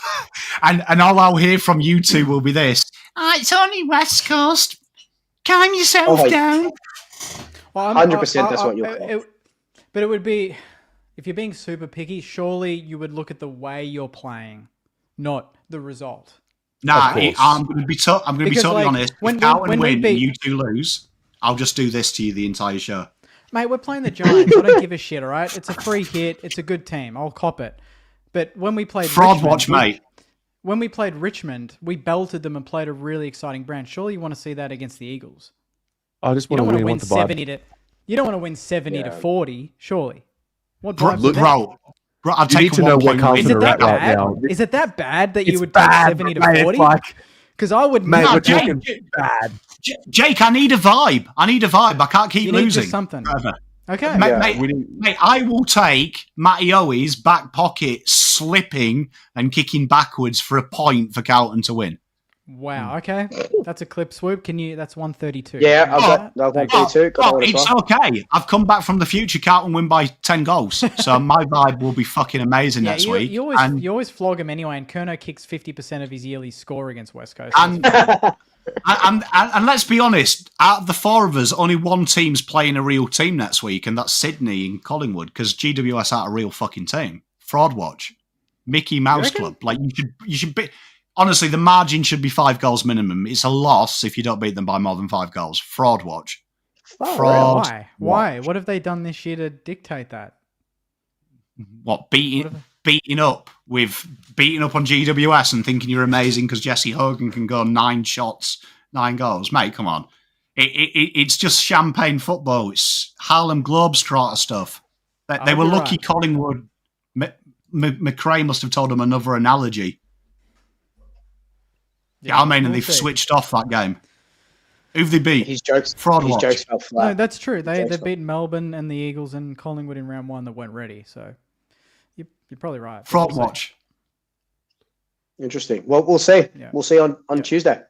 And all I'll hear from you two will be this. It's only West Coast. Calm yourself down. Well, 100% that's what you'll call. But it would be, if you're being super picky, surely you would look at the way you're playing, not the result. Nah, I'm going to be totally honest. If Carlton win and you two lose, I'll just do this to you the entire show. Mate, we're playing the Giants. I don't give a shit, all right? It's a free hit. It's a good team. I'll cop it. But when we played Fraud Richmond, watch, mate. when we played Richmond, we belted them and played a really exciting brand. Surely you want to see that against the Eagles. I just You want don't to want to win. win 70 to. You don't want to win 70 to 40. Surely. What Bro, vibes are there? I'll You take need to know what Is Carlton it are that at right bad? now. Is it that bad that you It's would bad, take 70 to mate. It's 40? like, Because I would mate, not. we're Jake, talking bad. Jake, I need a vibe. I can't keep You need losing. just something. Forever. Okay. Mate, I will take Matty Owi's back pocket slipping and kicking backwards for a point for Carlton to win. Wow. Okay. That's a clip swoop. That's 132. Yeah, Can you I've do got that? that 132. Got that one as It's well. okay. I've come back from the future. Carlton win by 10 goals. So my vibe will be fucking amazing next week. You always flog him anyway, and Kerno kicks 50% of his yearly score against West Coast. And let's be honest, out of the four of us, only one team's playing a real team next week, and that's Sydney and Collingwood, because GWS aren't a real fucking team. Fraud watch. Mickey Mouse Club. Like, you should be... Honestly, the margin should be 5 goals minimum. It's a loss if you don't beat them by more than 5 goals. Fraud watch. Fraud. Why? What have they done this year to dictate that? What, beating up on GWS and thinking you're amazing because Jesse Hogan can go 9 shots, 9 goals? Mate, come on. It's just champagne football. It's Harlem Globetrotter stuff. They were lucky right. Collingwood. McRae must have told them another analogy. Yeah, I mean, and they've switched off that game. Who've they beat? His jokes fell flat. No, that's true. They beat Melbourne and the Eagles and Collingwood in round 1 that weren't ready. So you're probably right. Fraud watch. Interesting. Well, we'll see. Yeah. We'll see on Tuesday.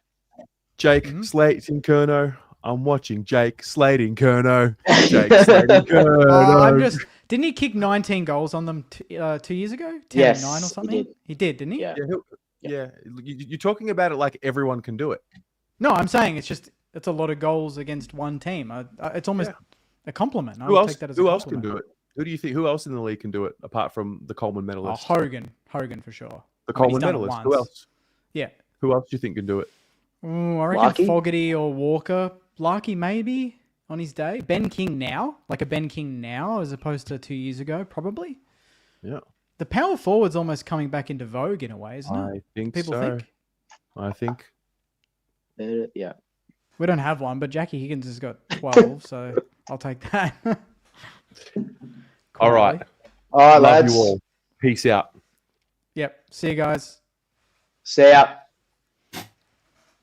Jake slating Kerno. I'm watching Jake slating Kerno. Jake slating Kerno. Didn't he kick 19 goals on them 2 years ago? 10 yes, 9 or something? He did, didn't he? Yeah. You're talking about it like everyone can do it. No, I'm saying it's a lot of goals against one team. It's almost a compliment. Who else can do it? Who do you think? Who else in the league can do it apart from the Coleman medalist? Hogan for sure. The Coleman medalist. Who else? Yeah. Who else do you think can do it? I reckon Fogarty or Walker. Larky maybe on his day. Ben King now, like a Ben King now, as opposed to 2 years ago, probably. Yeah. The power forward's almost coming back into vogue in a way, isn't it? I think People so. think. I think. Yeah. We don't have one, but Jackie Higgins has got 12, so I'll take that. All right. All right, Love lads. you all. Peace out. Yep. See you guys. See ya.